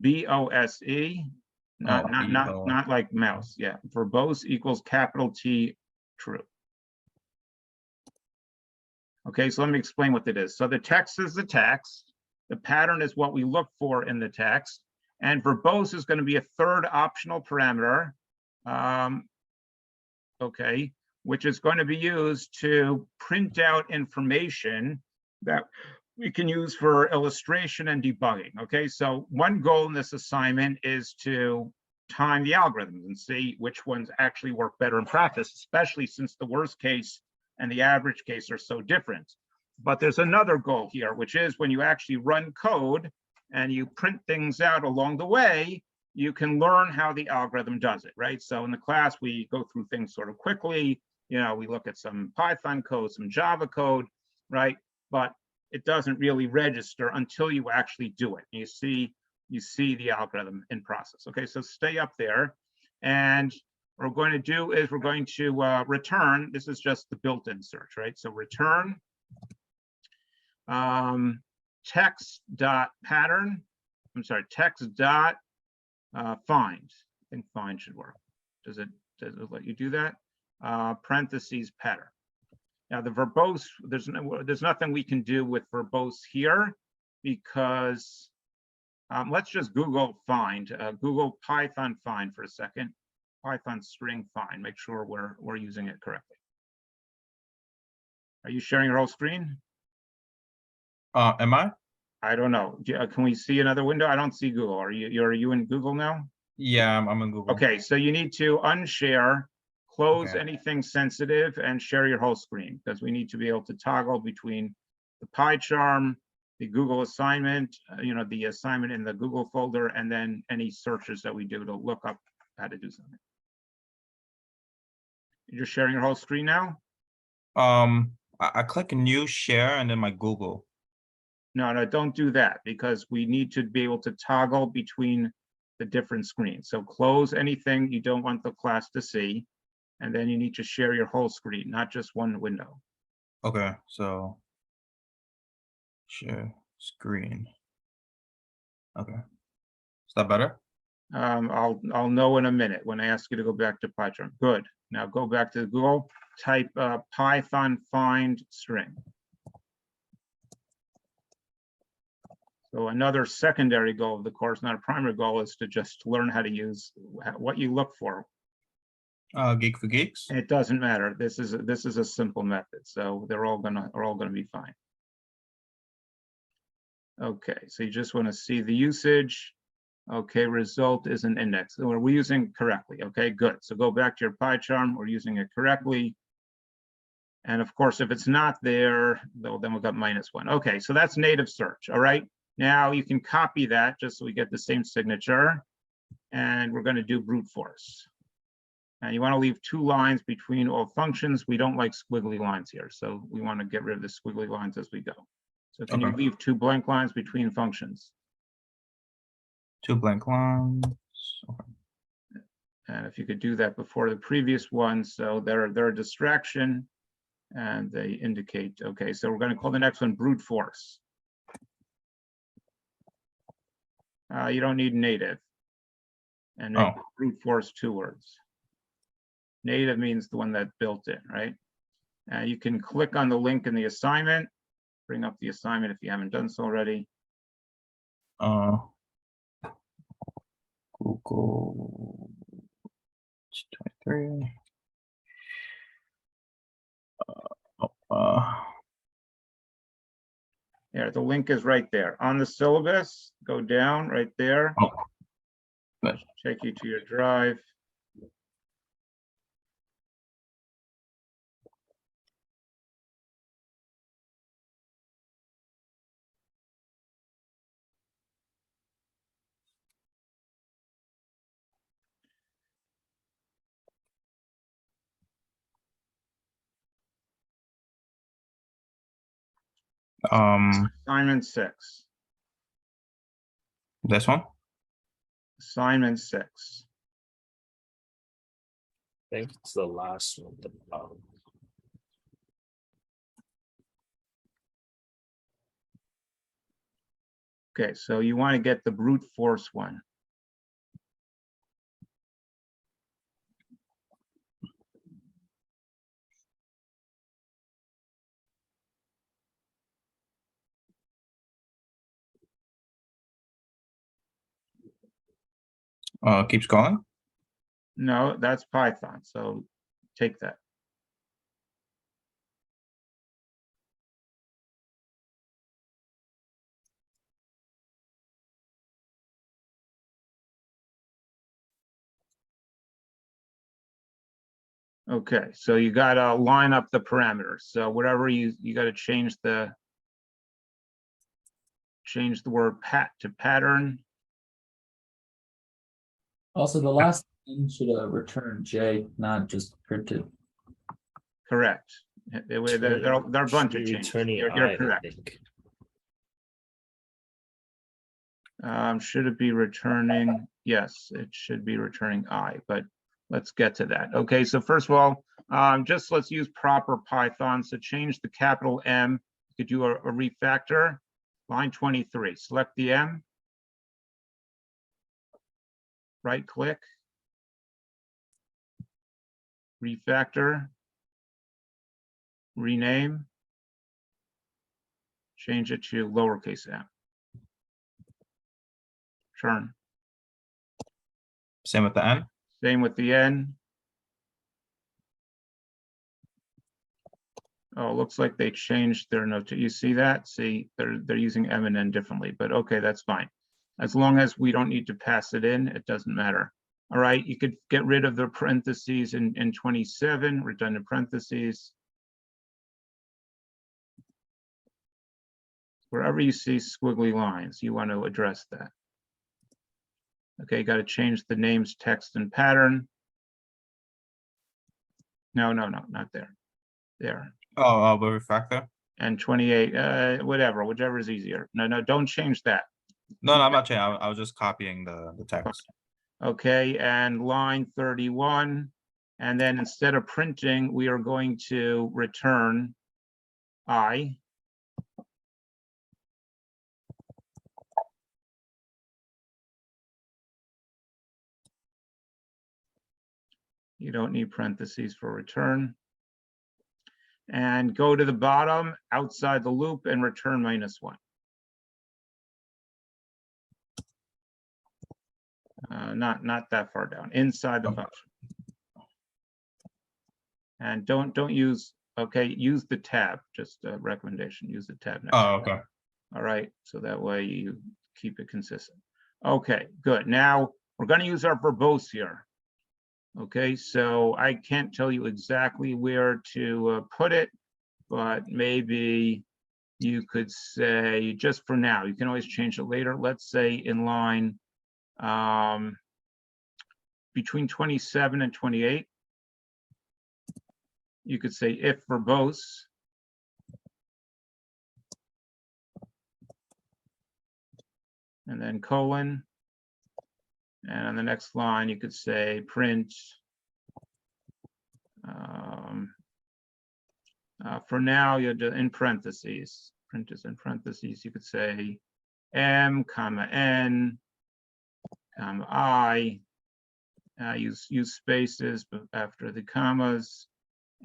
VERBOSE, Not like mouse, yeah. Verbose equals capital T, true. Okay, so let me explain what that is. So the text is the text. The pattern is what we look for in the text. And verbose is going to be a third optional parameter, okay, which is going to be used to print out information that we can use for illustration and debugging. Okay, so one goal in this assignment is to time the algorithms and see which ones actually work better in practice, especially since the worst case and the average case are so different. But there's another goal here, which is when you actually run code and you print things out along the way, you can learn how the algorithm does it, right? So in the class, we go through things sort of quickly. You know, we look at some Python code, some Java code, right? But it doesn't really register until you actually do it. You see the algorithm in process. Okay, so stay up there. And what we're going to do is we're going to return. This is just the built-in search, right? So return text.pattern. I'm sorry, text.find. I think find should work. Does it let you do that? Parentheses pattern. Now the verbose, there's nothing we can do with verbose here because let's just Google find, Google Python find for a second. Python string find, make sure we're using it correctly. Are you sharing your whole screen? Am I? I don't know. Can we see another window? I don't see Google. Are you in Google now? Yeah, I'm in Google. Okay, so you need to unshare, close Okay. anything sensitive, and share your whole screen because we need to be able to toggle between the PyCharm, the Google assignment, the assignment in the Google folder, and then any searches that we do to look up how to do something. You're sharing your whole screen now? I click new share and then my Google. No, don't do that because we need to be able to toggle between the different screens. So close anything you don't want the class to see, and then you need to share your whole screen, not just one window. Okay, so share screen. Okay, is that better? I'll know in a minute when I ask you to go back to PyCharm. Good. Now go back to Google, type Python find string. So another secondary goal of the course, not a primary goal, is to just learn how to use what you look for. Geek for Geeks. It doesn't matter. This is a simple method, so they're all gonna be fine. Okay, so you just want to see the usage. Okay, result is an index. So are we using correctly? Okay, good. So go back to your PyCharm. We're using it correctly. And of course, if it's not there, then we've got -1. Okay, so that's native search. All right. Now you can copy that just so we get the same signature. And we're going to do brute force. And you want to leave 2 lines between all functions. We don't like squiggly lines here. So we want to get rid of the squiggly lines as we go. So can you Okay. leave 2 blank lines between functions? 2 blank lines. Okay. And if you could do that before the previous one, so they're a distraction and they indicate, okay, so we're going to call the next one brute force. You don't need native. And make brute force 2 words. Native means the one that's built in, right? You can click on the link in the assignment, bring up the assignment if you haven't done so already. Google 23. Yeah, the link is right there on the syllabus. Go down right there. Good. Take you to your drive. Assignment 6. This one? Assignment 6. I think it's the last one. Okay, so you want to get the brute force one. Keeps going? No, that's Python, so take that. Okay, so you gotta line up the parameters. So whatever you gotta change the word to pattern. Also, the last line should return J, not just printed. Correct. There are a bunch of changes. Returning You're I correct. think. Should it be returning? Yes, it should be returning I, but let's get to that. Okay, so first of all, just let's use proper Python. So change the capital M. You could do a refactor. Line 23, select the M. Right click. Refactor. Rename. Change it to lowercase m. Turn. Same with the N? Same with the N. Oh, it looks like they changed their note. You see that? See, they're using M and N differently, but okay, that's fine. As long as we don't need to pass it in, it doesn't matter. All right, you could get rid of the parentheses in 27, redundant parentheses. Wherever you see squiggly lines, you want to address that. Okay, got to change the names, text, and pattern. No, not there. There. Oh, the refactor? And 28, whichever is easier. No, don't change that. No, I'm not changing. I was just copying the text. Okay, and line 31. And then instead of printing, we are going to return I. You don't need parentheses for return. And go to the bottom outside the loop and return -1. Not that far down, inside the function. And don't use, okay, use the tab, just a recommendation, use the tab next. Oh, okay. All right, so that way you keep it consistent. Okay, good. Now we're going to use our verbose here. Okay, so I can't tell you exactly where to put it, but maybe you could say, just for now, you can always change it later. Let's say in line between 27 and 28. You could say if verbose. And then colon. And on the next line, you could say print. For now, you're in parentheses. Print is in parentheses. You could say M, comma N, comma I. Use spaces after the commas.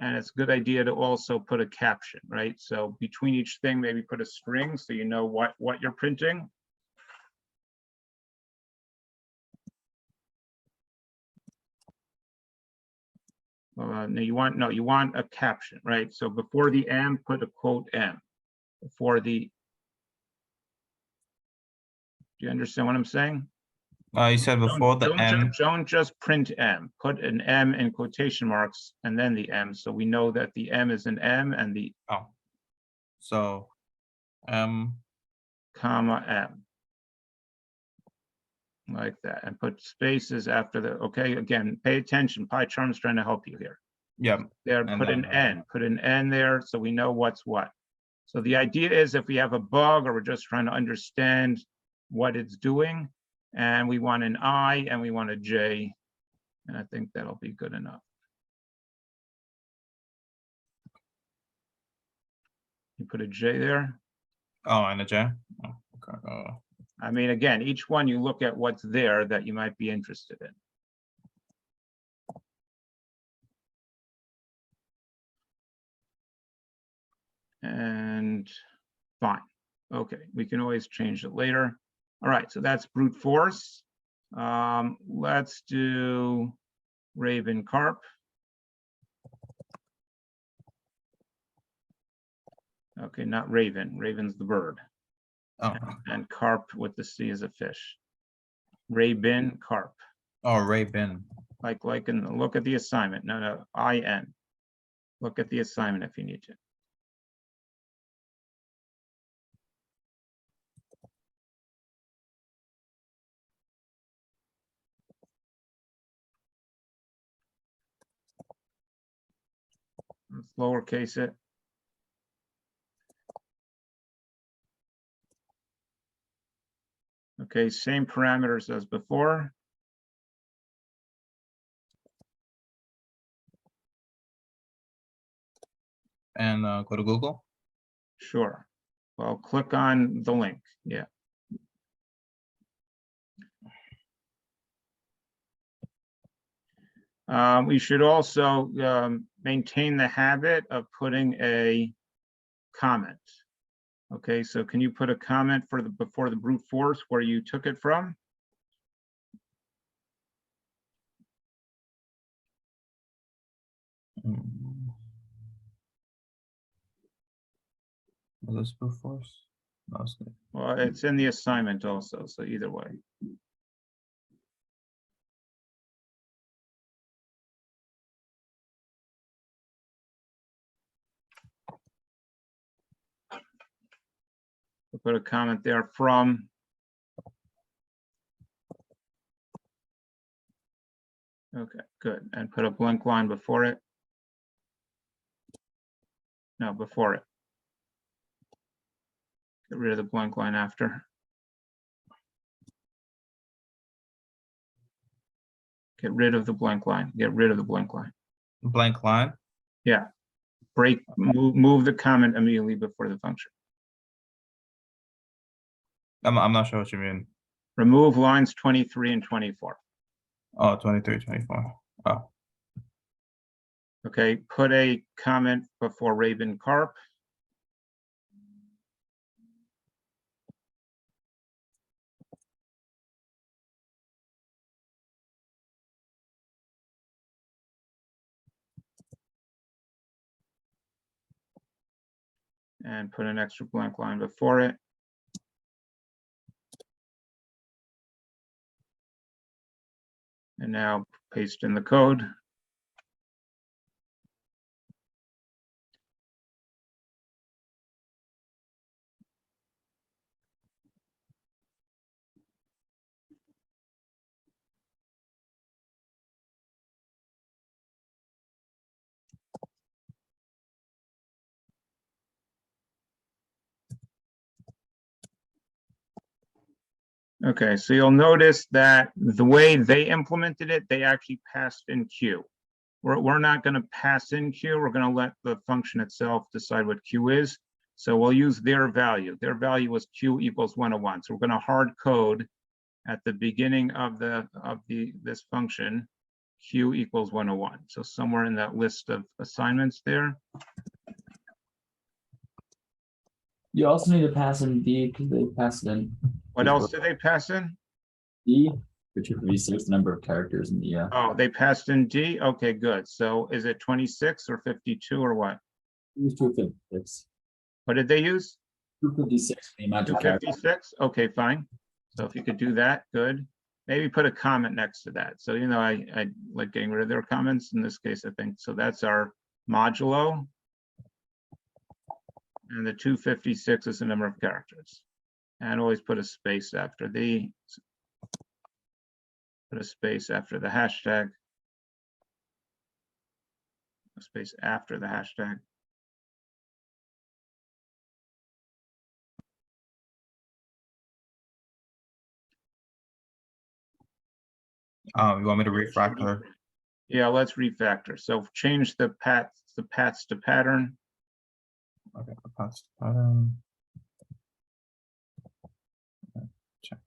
And it's a good idea to also put a caption, right? So between each thing, maybe put a string so you know what you're printing. No, you want a caption, right? So before the M, put a quote M. Before the, do you understand what I'm saying? You said before the M. Don't just print M. Put an M in quotation marks and then the M, so we know that the M is an M and the So M, comma M. Like that, and put spaces after the, okay, again, pay attention, PyCharm's trying to help you here. yeah. There, put an N there so we know what's what. So the idea is if we have a bug or we're just trying to understand what it's doing, and we want an I and we want a J, and I think that'll be good enough. You put a J there. Oh, and a J. Oh, okay. I mean, again, each one you look at what's there that you might be interested in. And fine. Okay, we can always change it later. All right, so that's brute force. Let's do Raven Carp. Okay, not Raven. Raven's the bird. Oh, And carp with the C is a fish. Raven Carp. oh, Ray Bin. Like in look at the assignment. No, IN. Look at the assignment if you need to. Let's lowercase it. Okay, same parameters as before. And go to Google. Sure. Well, click on the link. Yeah. We should also maintain the habit of putting a comment. Okay, so can you put a comment for the before the brute force where you took it from? Was this brute force? No, it's good. Well, it's in the assignment also, so either way. We'll put a comment there from. Okay, good. And put a blank line before it. No, before it. Get rid of the blank line after. Get rid of the blank line. Get rid of the blank line. Blank line. Yeah. Move the comment immediately before the function. I'm not sure what you mean. Remove lines 23 and 24. Oh, 23, 24. Oh, Okay, put a comment before Raven Carp. And put an extra blank line before it. And now paste in the code. Okay, so you'll notice that the way they implemented it, they actually passed in Q. We're not going to pass in Q. We're going to let the function itself decide what Q is. So we'll use their value. Their value was Q equals 101. So we're going to hard code at the beginning of this function, Q equals 101. So somewhere in that list of assignments there. You also need to pass in D because they passed it in What else did they pass in? D, which would be 6 number of characters in the Oh, they passed in D? Okay, good. So is it 26 or 52 or what? use 256. What did they use? 256 the amount of characters. 256? Okay, fine. So if you could do that, good. Maybe put a comment next to that. So, I like getting rid of their comments in this case, I think. So that's our modulo. And the 256 is the number of characters. And always put a space after the, put a space after the hashtag. A space after the hashtag. you want me to refactor? Yeah, let's refactor. So change the paths to pattern. Okay, pass. Check.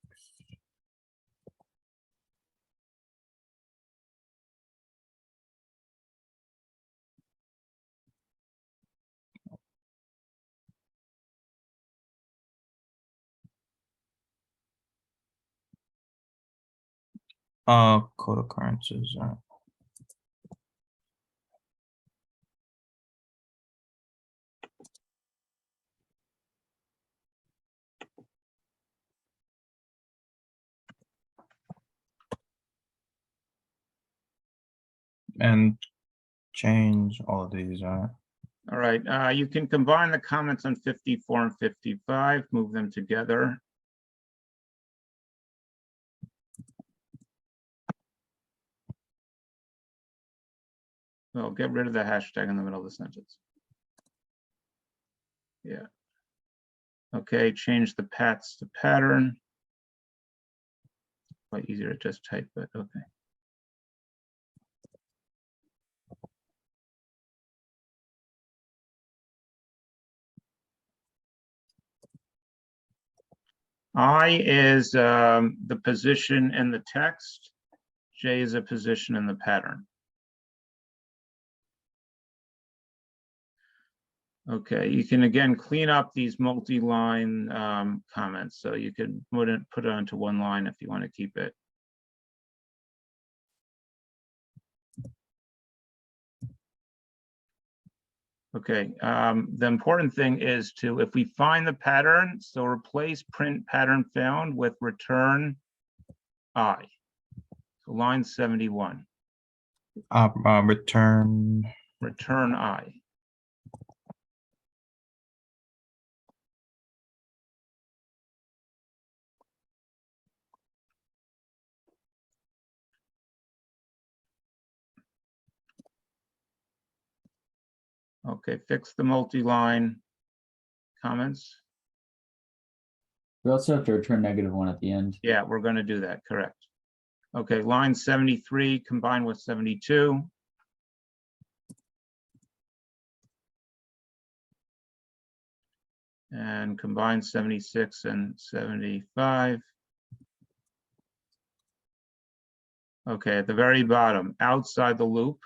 Code occurrences. And change all of these. All right, you can combine the comments on 54 and 55, move them together. Well, get rid of the hashtag in the middle of the sentence. Yeah. Okay, change the pats to pattern. Quite easier to just type, but okay. I is the position in the text. J is a position in the pattern. Okay, you can again clean up these multi-line comments. So you can put it onto one line if you want to keep it. Okay, the important thing is to, if we find the pattern, so replace print pattern found with return I. So line 71. Return. Return I. Okay, fix the multi-line comments. We also have to return -1 at the end. Yeah, we're going to do that, correct. Okay, line 73 combined with 72. And combine 76 and 75. Okay, at the very bottom, outside the loop,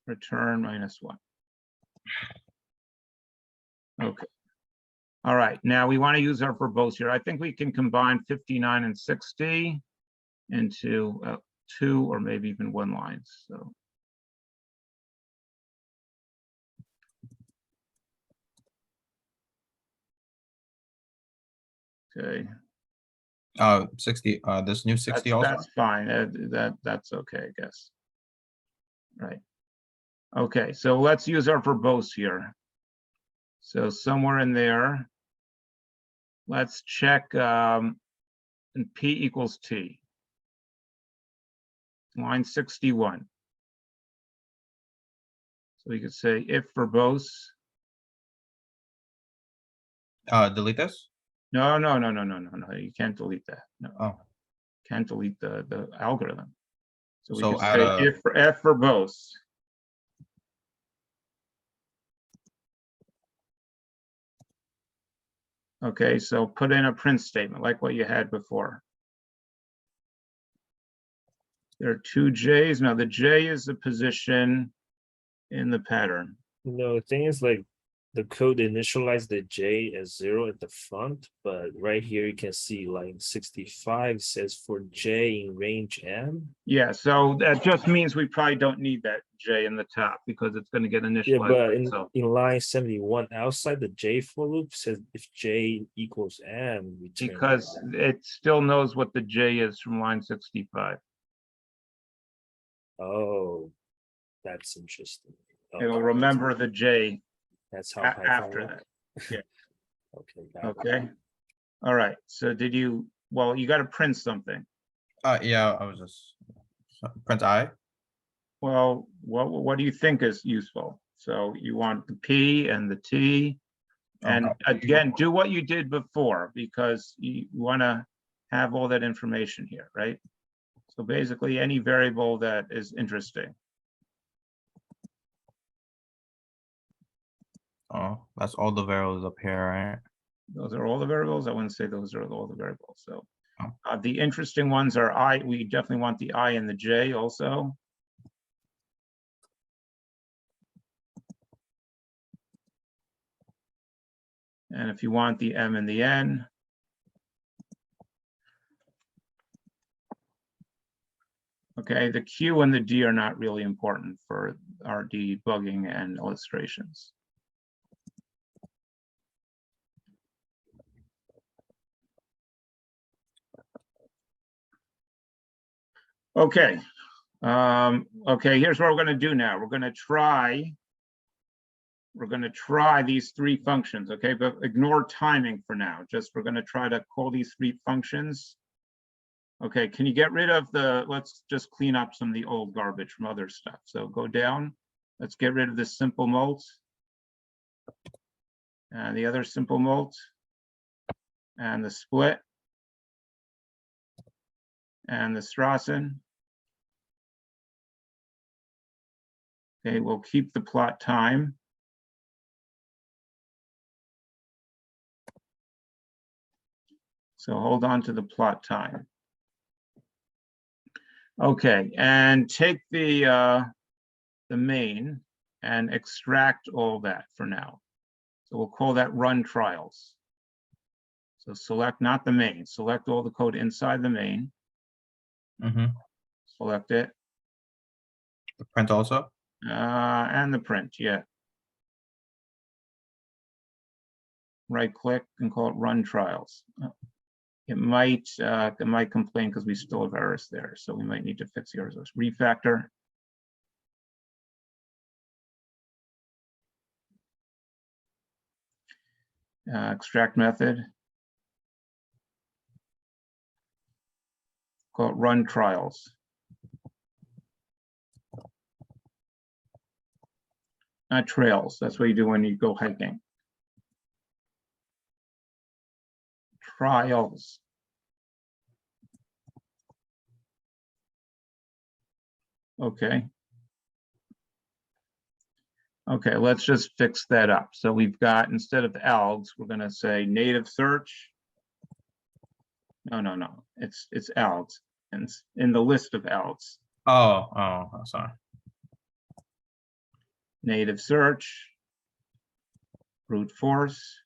return -1. Okay. All right, now we want to use our verbose here. I think we can combine 59 and 60 into 2 or maybe even 1 line. So. Okay. 60, this new 60 also? That's fine. That's okay, I guess. Right. Okay, so let's use our verbose here. So somewhere in there, let's check and P equals T. Line 61. So we could say if verbose. Delete this? No. You can't delete that. No. Oh. Can't delete the algorithm. So we So could add say if verbose. Okay, so put in a print statement like what you had before. There are 2 J's. Now the J is the position in the pattern. No, the thing is like the code initialized the J as 0 at the front, but right here you can see line 65 says for J in range M. Yeah, so that just means we probably don't need that J in the top because it's going to get initialized. Yeah, but so in line 71 outside the J for loop says if J equals M, return because M. it still knows what the J is from line 65. Oh, that's interesting. It'll remember the J That's how after Python that. Yeah. Okay. Got it. Okay. All right. So did you? Well, you got to print something. Yeah, I was just print I. Well, what do you think is useful? So you want the P and the T, and again, do what you did before because you want to have all that information here, right? So basically, any variable that is interesting. Oh, that's all the variables up here, right? Those are all the variables. I wouldn't say those are all the variables. So Oh. the interesting ones are I. We definitely want the I and the J also. And if you want the M and the N. Okay, the Q and the D are not really important for our debugging and illustrations. Okay, okay, here's what we're gonna do now. We're gonna try these three functions, okay? But ignore timing for now. Just we're gonna try to call these three functions. Okay, can you get rid of let's just clean up some of the old garbage from other stuff. So go down, let's get rid of this simple molt. And the other simple molt. And the split. And the Strassen. Okay, we'll keep the plot time. So hold on to the plot time. Okay, and take the main and extract all that for now. So we'll call that run trials. So select not the main, select all the code inside the main, Mm-hmm. select it, The print also. and the print, yeah. Right click and call it run trials. It might complain because we still have errors there, so we might need to fix the errors. Refactor. Extract method. Call it run trials. Not trails, that's what you do when you go hiking. Trials. Okay. Okay, let's just fix that up. So we've got, instead of algs, we're gonna say native search. No, it's algs, and it's in the list of algs. Oh, sorry. Native search. Brute force.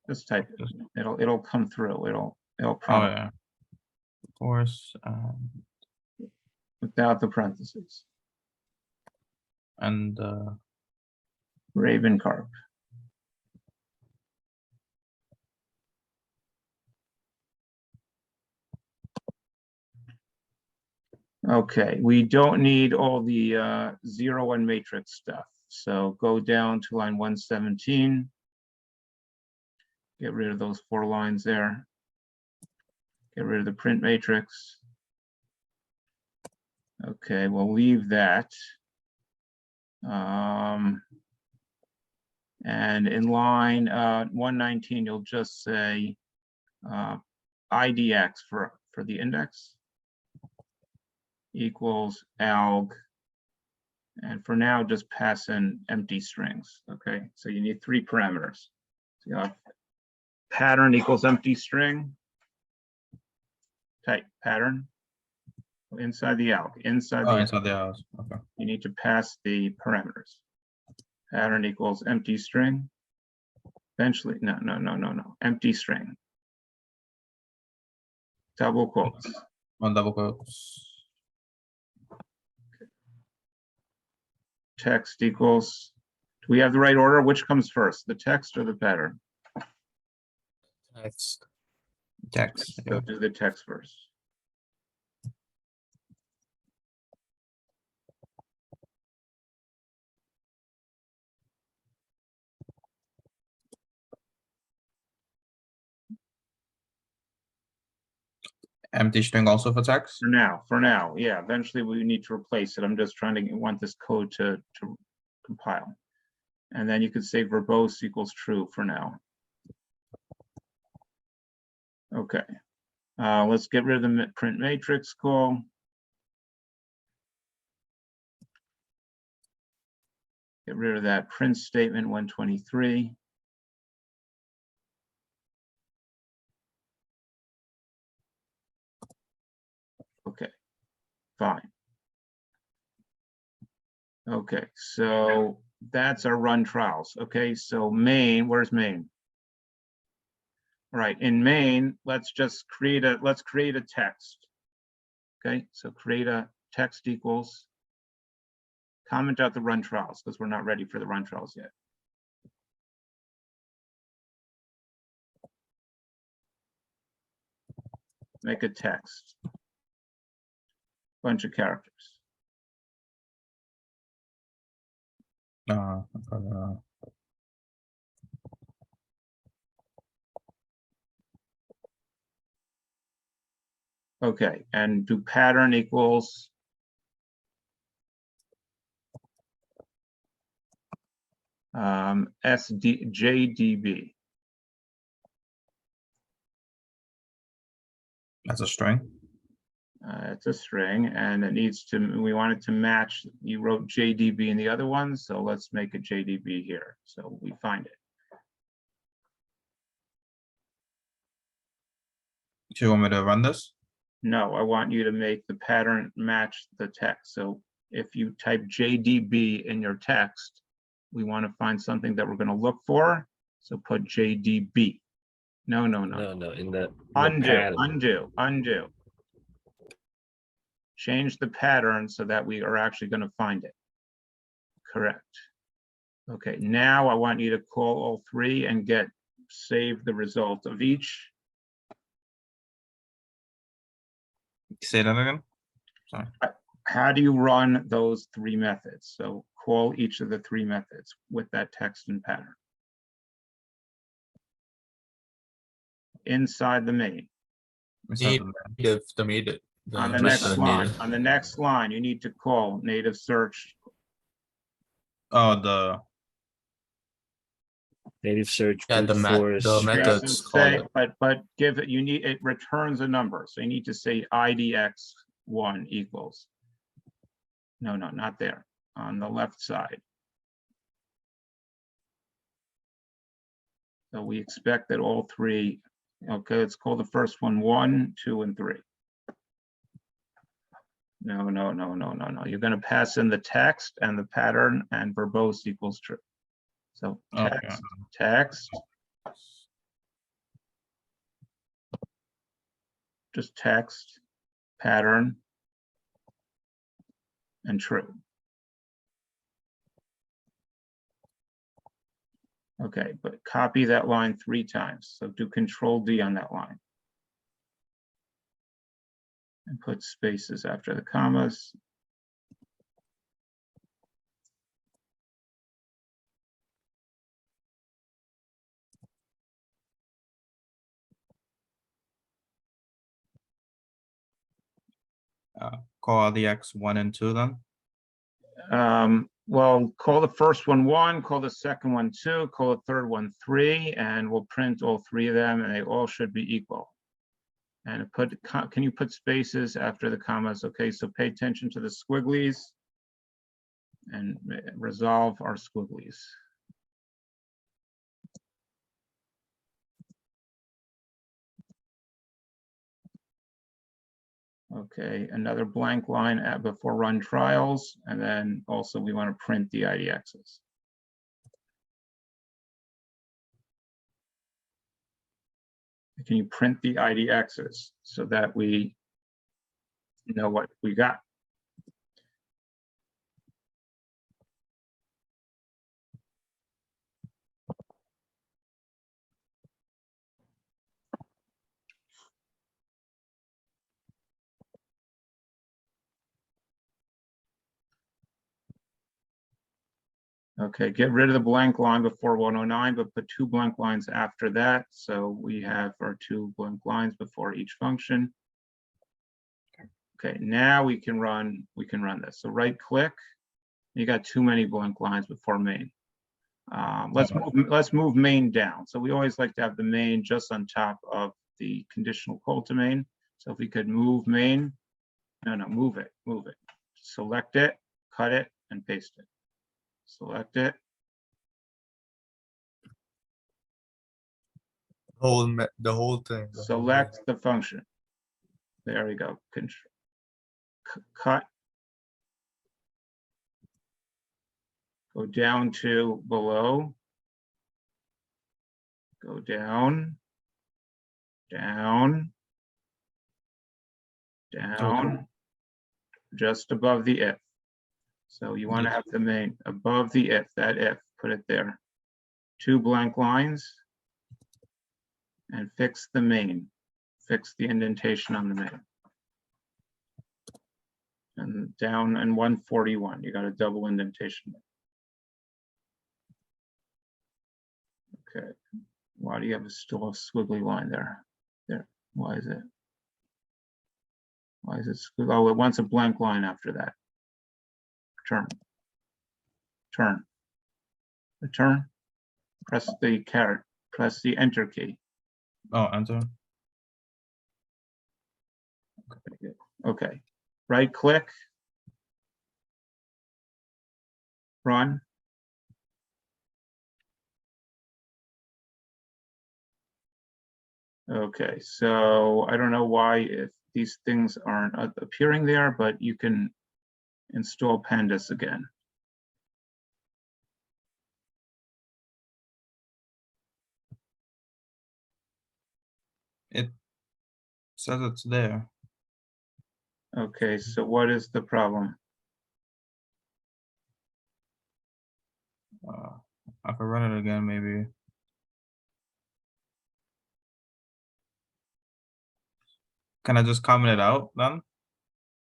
Just type it. It'll come through. It'll Oh prompt yeah. Of course. without the parentheses. And Raven carp. Okay, we don't need all the 0 and matrix stuff. So go down to line 117. Get rid of those 4 lines there. Get rid of the print matrix. Okay, we'll leave that. And in line 119, you'll just say IDX for the index equals alg. And for now, just pass in empty strings. Okay, so you need 3 parameters. So you have pattern equals empty string. Type pattern inside the alg. Inside the house. Okay. you need to pass the parameters. Pattern equals empty string. Eventually, no. Empty string. Double quotes. On double quotes. Text equals. Do we have the right order? Which comes first, the text or the pattern? Text. So do the text first. Empty string also for text. For now, yeah. Eventually, we need to replace it. I'm just trying to want this code to compile, and then you could say verbose equals true for now. Okay, let's get rid of the print matrix call. Get rid of that print statement 123. Okay, fine. Okay, so that's our run trials. Okay, so main, where's main? All right, in main, let's create a text. Okay, so create a text equals. Comment out the run trials because we're not ready for the run trials yet. Make a text. Bunch of characters. Uh, Okay, and do pattern equals. JDB. that's a string. It's a string and it needs to, we want it to match, you wrote JDB in the other one, so let's make a JDB here. So we find it. Do you want me to run this? No, I want you to make the pattern match the text. So if you type JDB in your text, we want to find something that we're going to look for. So put JDB. No. No, in the pattern. Undo. Change the pattern so that we are actually going to find it. Correct. Okay, now I want you to call all three and save the result of each. Say that again. Sorry. How do you run those three methods? So call each of the three methods with that text and pattern. Inside the main. Native, On the next line, you need to call native search. Oh, the Native search. Yeah, brute force, the method. Doesn't say, but give it, it returns a number. So you need to say IDX1 equals. No, not there. On the left side. So we expect that all three, okay, let's call the first one 1, 2, and 3. No. You're going to pass in the text and the pattern and verbose equals true. So text, just text, pattern, and true. Okay, but copy that line 3 times. So do Control D on that line. And put spaces after the commas. Call the X 1 and 2 then. Well, call the first one 1, call the second one 2, call the third one 3, and we'll print all 3 of them, and they all should be equal. And can you put spaces after the commas? Okay, so pay attention to the squigglies and resolve our squigglies. Okay, another blank line before run trials, and then also we want to print the IDXs. Can you print the IDXs so that we know what we got? Okay, get rid of the blank line before 109, but put 2 blank lines after that. So we have our 2 blank lines before each function. Okay, now we can run this. So right click, you got too many blank lines before main. Let's move main down. So we always like to have the main just on top of the conditional call to main. So if we could move main, move it. Select it, cut it, and paste it. Select it. The whole thing. Select the function. There we go. Cut. Go down to below. Go down. down, just above the if. So you want to Yes. have the main above the if, that if, put it there. 2 blank lines. And fix the main, fix the indentation on the main. And down in 141, you got a double indentation. Okay, why do you have still a squiggly line there? There, why is it? Why is it, oh, it wants a blank line after that. Return, press the caret, press the enter key. Oh, enter. Okay, right click. Run. Okay, so I don't know why if these things aren't appearing there, but you can install Pandas again. It says it's there. Okay, so what is the problem? I could run it again, maybe. Can I just comment it out then?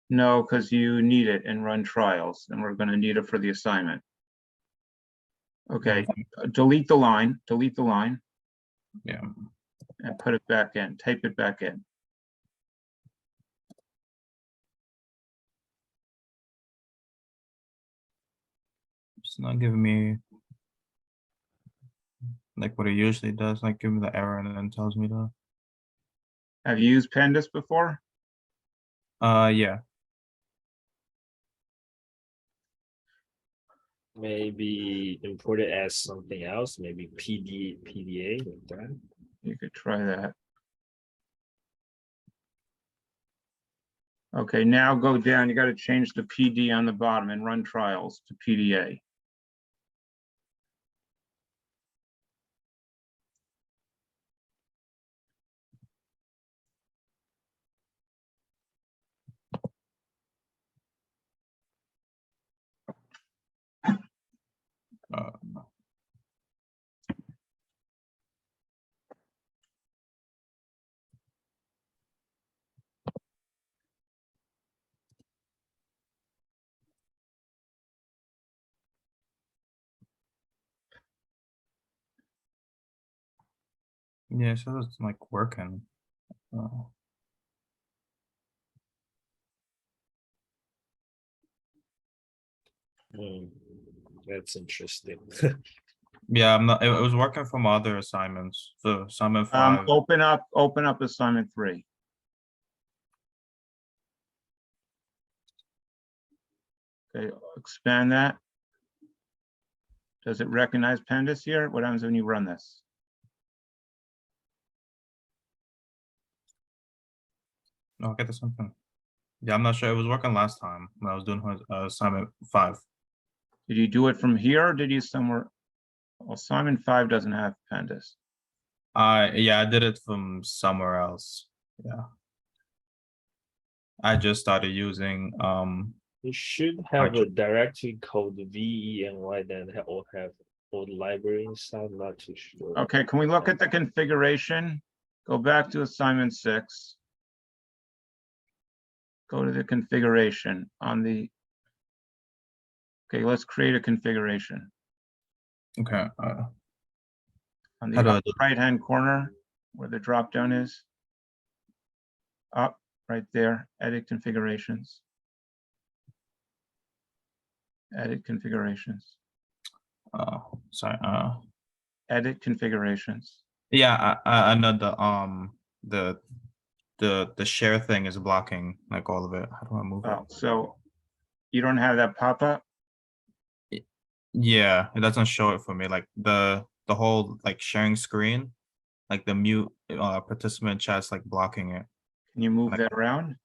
No, because you need it in run trials, and we're going to need it for the assignment. Okay, delete the line, Yeah. and put it back in, type it back in. It's not giving me like what it usually does, like give me the error and then tells me to. Have you used Pandas before? Yeah. Maybe import it as something else, maybe PDA like that. You could try that. Okay, now go down. You got to change the PD on the bottom and run trials to PDA. Uh, yeah, so it's like working. That's interesting. Yeah, I'm not. It was working from other assignments. So assignment 5. Open up assignment 3. Okay, expand that. Does it recognize Pandas here? What happens when you run this? No, get this something. Yeah, I'm not sure. It was working last time when I was doing assignment 5. Did you do it from here or did you somewhere? Well, assignment 5 doesn't have Pandas. Yeah, I did it from somewhere else. Yeah. I just started using You should have a directory called VENY that will have old library inside, not too sure. Okay, can we look at the configuration? Go back to assignment 6. Go to the configuration on the. Okay, let's create a configuration. Okay. On How do I the do right-hand corner where the drop down is. Up, right there, edit configurations. Edit configurations. Sorry. Edit configurations. Yeah, I know the share thing is blocking like all of it. How do I move Oh, it? so you don't have that pop-up? Yeah, it doesn't show it for me. Like the whole like sharing screen, like the mute participant chat's like blocking it. Can you move Like- that around?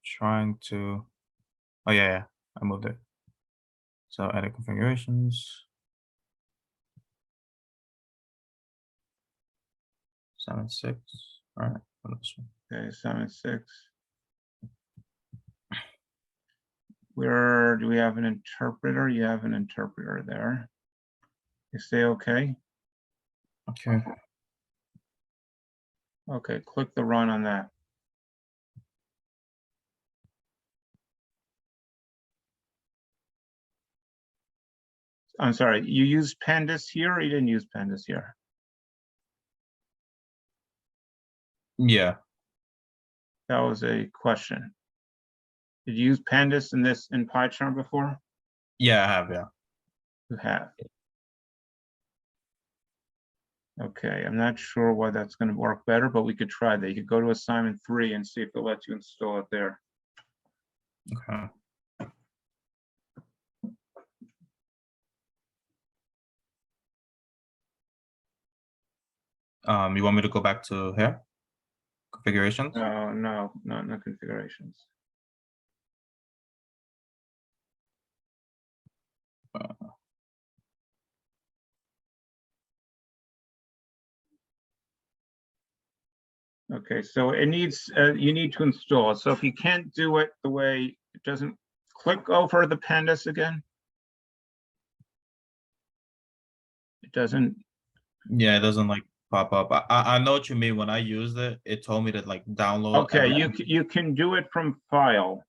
Trying to. Oh yeah, I moved it. So edit configurations. 7.6. All right, for this one. Okay, assignment 6. Where do we have an interpreter? You have an interpreter there. You say okay? Okay. Okay, click the run on that. I'm sorry, you used Pandas here or you didn't use Pandas here? Yeah, That was a question. Did you use Pandas in PyCharm before? yeah, I have, yeah. You have. Okay, I'm not sure why that's going to work better, but we could try that. You could go to assignment 3 and see if it lets you install it there. Okay. You want me to go back to here? Configurations? No, no, not configurations. Okay, so it needs, you need to install it. So if you can't do it the way it doesn't, click over the Pandas again. It doesn't, Yeah, it doesn't like pop up. I know what you mean. When I used it, it told me to like download. okay, everything. you can do it from File.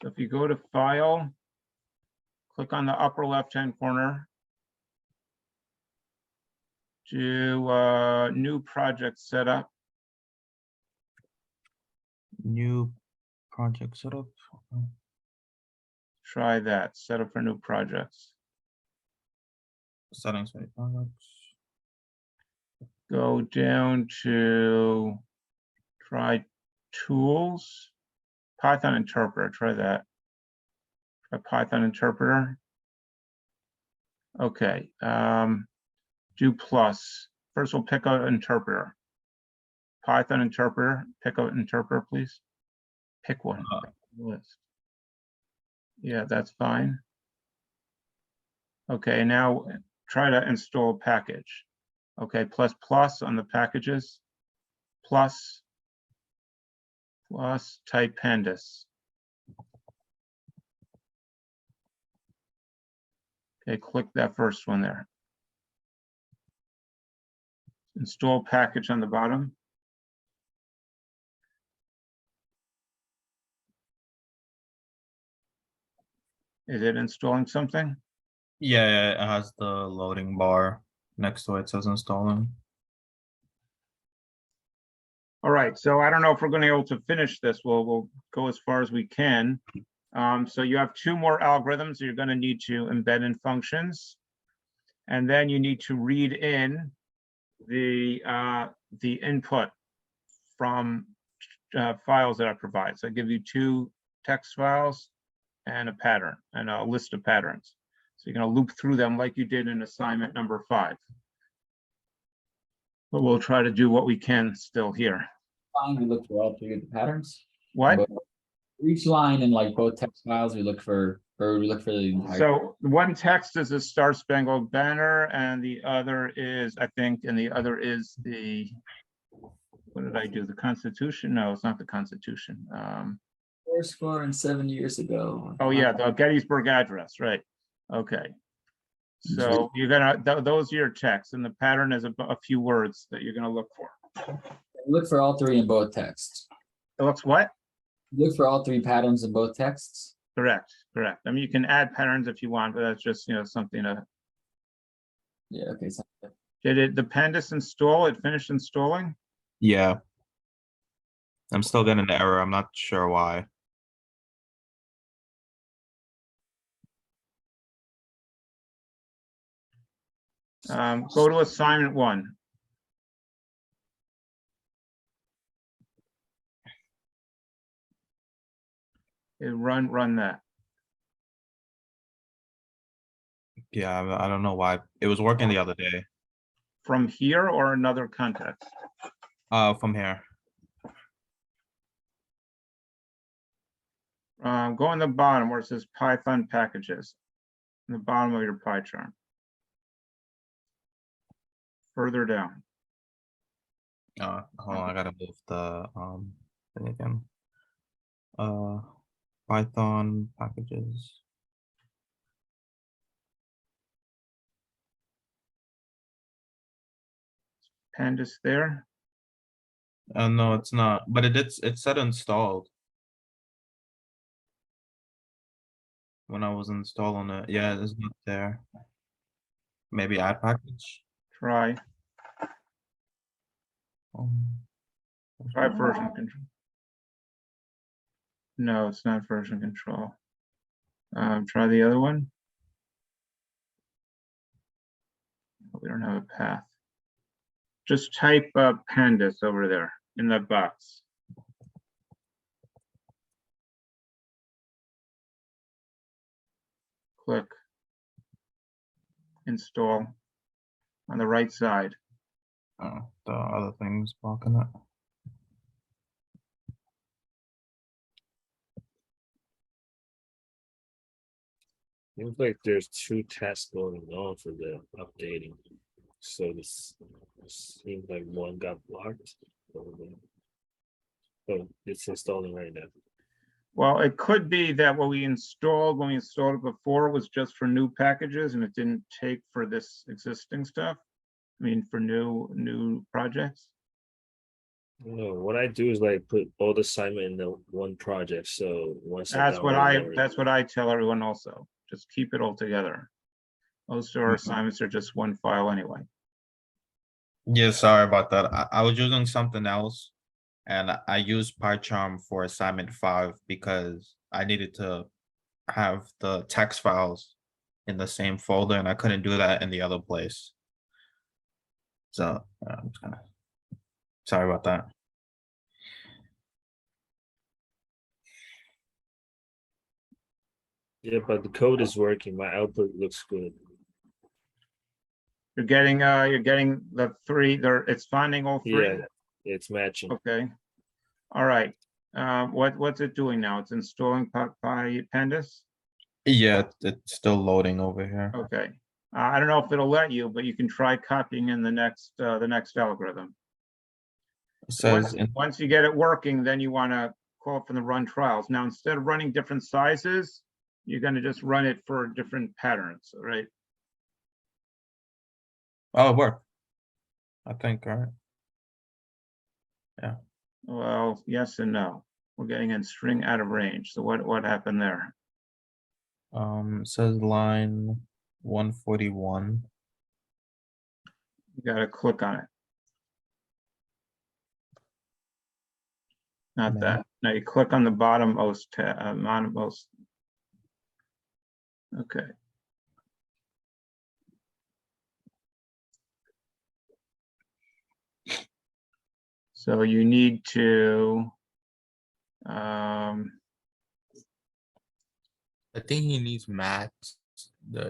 So if you go to File, click on the upper left-hand corner. Do new project setup. New project setup. Okay. Try that, set up for new projects. Settings for products. Go down to try tools, Python interpreter, try that. Try Python interpreter. Okay, do plus. First we'll pick out interpreter. Python interpreter, pick out interpreter, please. Pick one. List. Yeah, that's fine. Okay, now try to install a package. Okay, plus on the packages, plus type Pandas. Okay, click that first one there. Install package on the bottom. Is it installing something? Yeah, it has the loading bar next to it. Says installing. All right, so I don't know if we're going to be able to finish this. We'll go as far as we can. So you have 2 more algorithms you're going to need to embed in functions. And then you need to read in the input from files that I provide. So I give you 2 text files and a pattern and a list of patterns. So you're going to loop through them like you did in assignment number 5. But we'll try to do what we can still here. Fine, we look for all 3 of the patterns. What? But for each line in like both text files, we look for the entire. So one text is a Star Spangled Banner, and the other is, I think, and the other is the, what did I do? The Constitution? No, it's not the Constitution. 407 years ago. Oh yeah, the Gettysburg Address, right? Okay. So you're gonna, those are your texts, and the pattern is a few words that you're gonna look for. Look for all 3 in both texts. It looks what? Look for all 3 patterns in both texts. Correct. I mean, you can add patterns if you want, but that's just, something to. Yeah, okay. So Did the Pandas install? It finished installing? Yeah. I'm still getting an error. I'm not sure why. Go to assignment 1. Run that. Yeah, I don't know why. It was working the other day. From here or another context? From here. Go on the bottom where it says Python packages. In the bottom of your PyCharm. Further down. Hold on, I gotta move the thing again. Python packages. Pandas there. No, it's not, but it said installed. When I was installing it, yeah, it's not there. Maybe add package. Try Um, version control. No, it's not version control. Try the other one. We don't have a path. Just type pandas over there in that box. Click. Install on the right side. Oh, the other thing's blocking it. Seems like there's two tasks going on for the updating. So this seems like one got blocked. So it's installing right now. Well, it could be that what we installed when we installed it before was just for new packages and it didn't take for this existing stuff. I mean, for new projects. No, what I do is like put all the assignment in the one project. So once That's what download that's what I tell everyone also. Just keep it all together. Most of our assignments are just one file anyway. Yeah, sorry about that. I was using something else. And I used PyCharm for assignment 5 because I needed to have the text files in the same folder and I couldn't do that in the other place. So I'm just gonna, sorry about that. Yeah, but the code is working. My output looks good. You're getting the three there. It's finding all three. Yeah, it's matching. Okay. All right. What's it doing now? It's installing pandas. Yeah, it's still loading over here. Okay. I don't know if it'll let you, but you can try copying in the next algorithm. It says Once you get it working, then you want to call for the run trials. Now, instead of running different sizes, you're going to just run it for different patterns, right? oh, it worked. I think, all right. Well, yes and no. We're getting in string out of range. So what happened there? It says line 141. You got to click on it. Not No. that. Now you click on the bottommost tab, bottommost. Okay. So you need to, I think he needs max. No,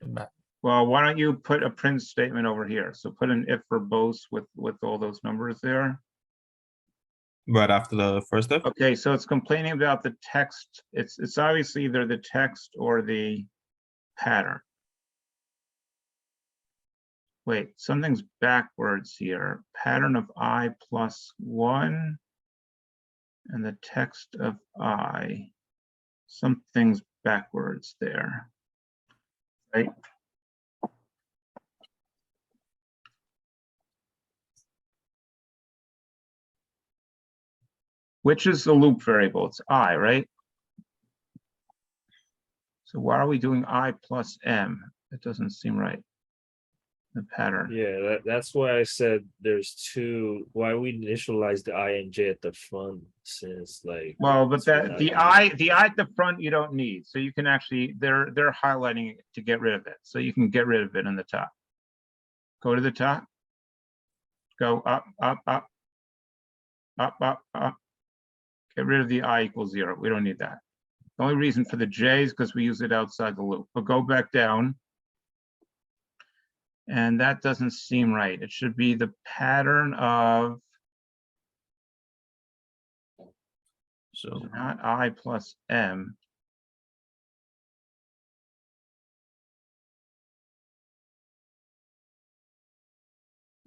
the max. well, why don't you put a print statement over here? So put an if verbose with all those numbers there. Right after the first if? Okay, so it's complaining about the text. It's obviously either the text or the pattern. Wait, something's backwards here. Pattern of I plus 1 and the text of I. Something's backwards there. Right? Which is the loop variable? It's I, right? So why are we doing I plus M? It doesn't seem right. The pattern. Yeah, that's why I said there's two. Why we initialize the I and J at the front, since like. Well, but it's not the used. I at the front you don't need. So you can actually they're highlighting it to get rid of it. So you can get rid of it in the top. Go to the top. Go up, up, up, up, up, up. Get rid of the I equals 0. We don't need that. The only reason for the J is because we use it outside the loop. But go back down. And that doesn't seem right. It should be the pattern of, So not I plus M.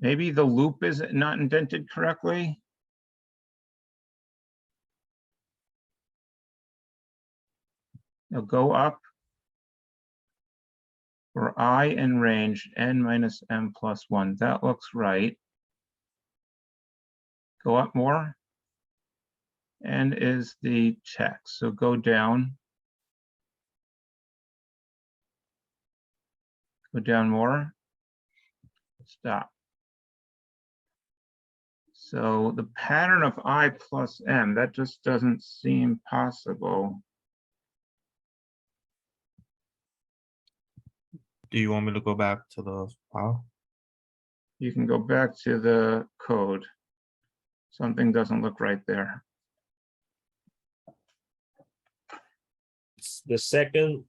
Maybe the loop is not indented correctly. Now go up for I in range n minus m plus 1. That looks right. Go up more. N is the text, so go down. Go down more. Stop. So the pattern of I plus m, that just doesn't seem possible. Do you want me to go back to the file? You can go back to the code. Something doesn't look right there. The second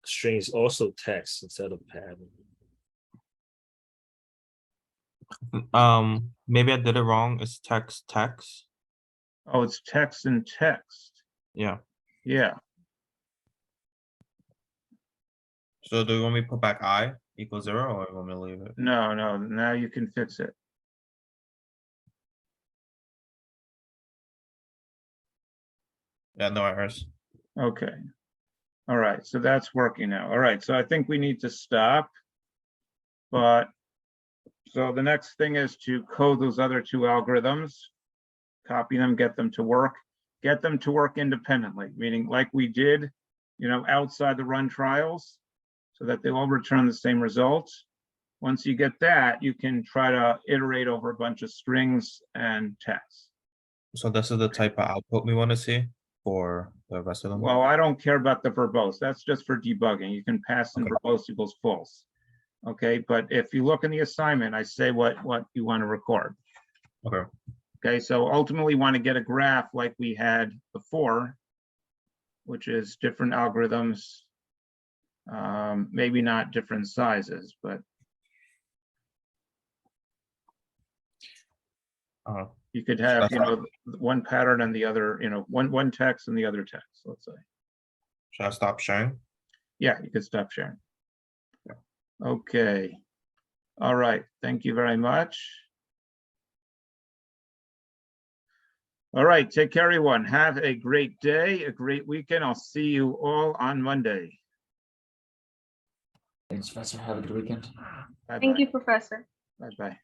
string is also text instead of pattern. Maybe I did it wrong. It's text. Oh, it's text and text. Yeah. Yeah, So do you want me to put back I equals 0 or you want me to leave it? no, now you can fix it. Yeah, no errors. Okay. All right, so that's working now. All right, so I think we need to stop. But, so the next thing is to code those other two algorithms, copy them, get them to work independently, meaning like we did, outside the run trials, so that they all return the same results. Once you get that, you can try to iterate over a bunch of strings and text. So this is the type of output we want to see for the rest of them? Well, I don't care about the verbose. That's just for debugging. You can pass in Okay. verbose equals false. Okay, but if you look in the assignment, I say what you want to record. Okay. Okay, so ultimately want to get a graph like we had before, which is different algorithms, maybe not different sizes, but you could have, one pattern and the other, one text and the other text, let's say. Should I stop sharing? Yeah, you could stop sharing. Okay. All right, thank you very much. All right, take care, everyone. Have a great day, a great weekend. I'll see you all on Monday. Thanks, Professor. Have a good weekend. Thank you, Professor. Bye-bye.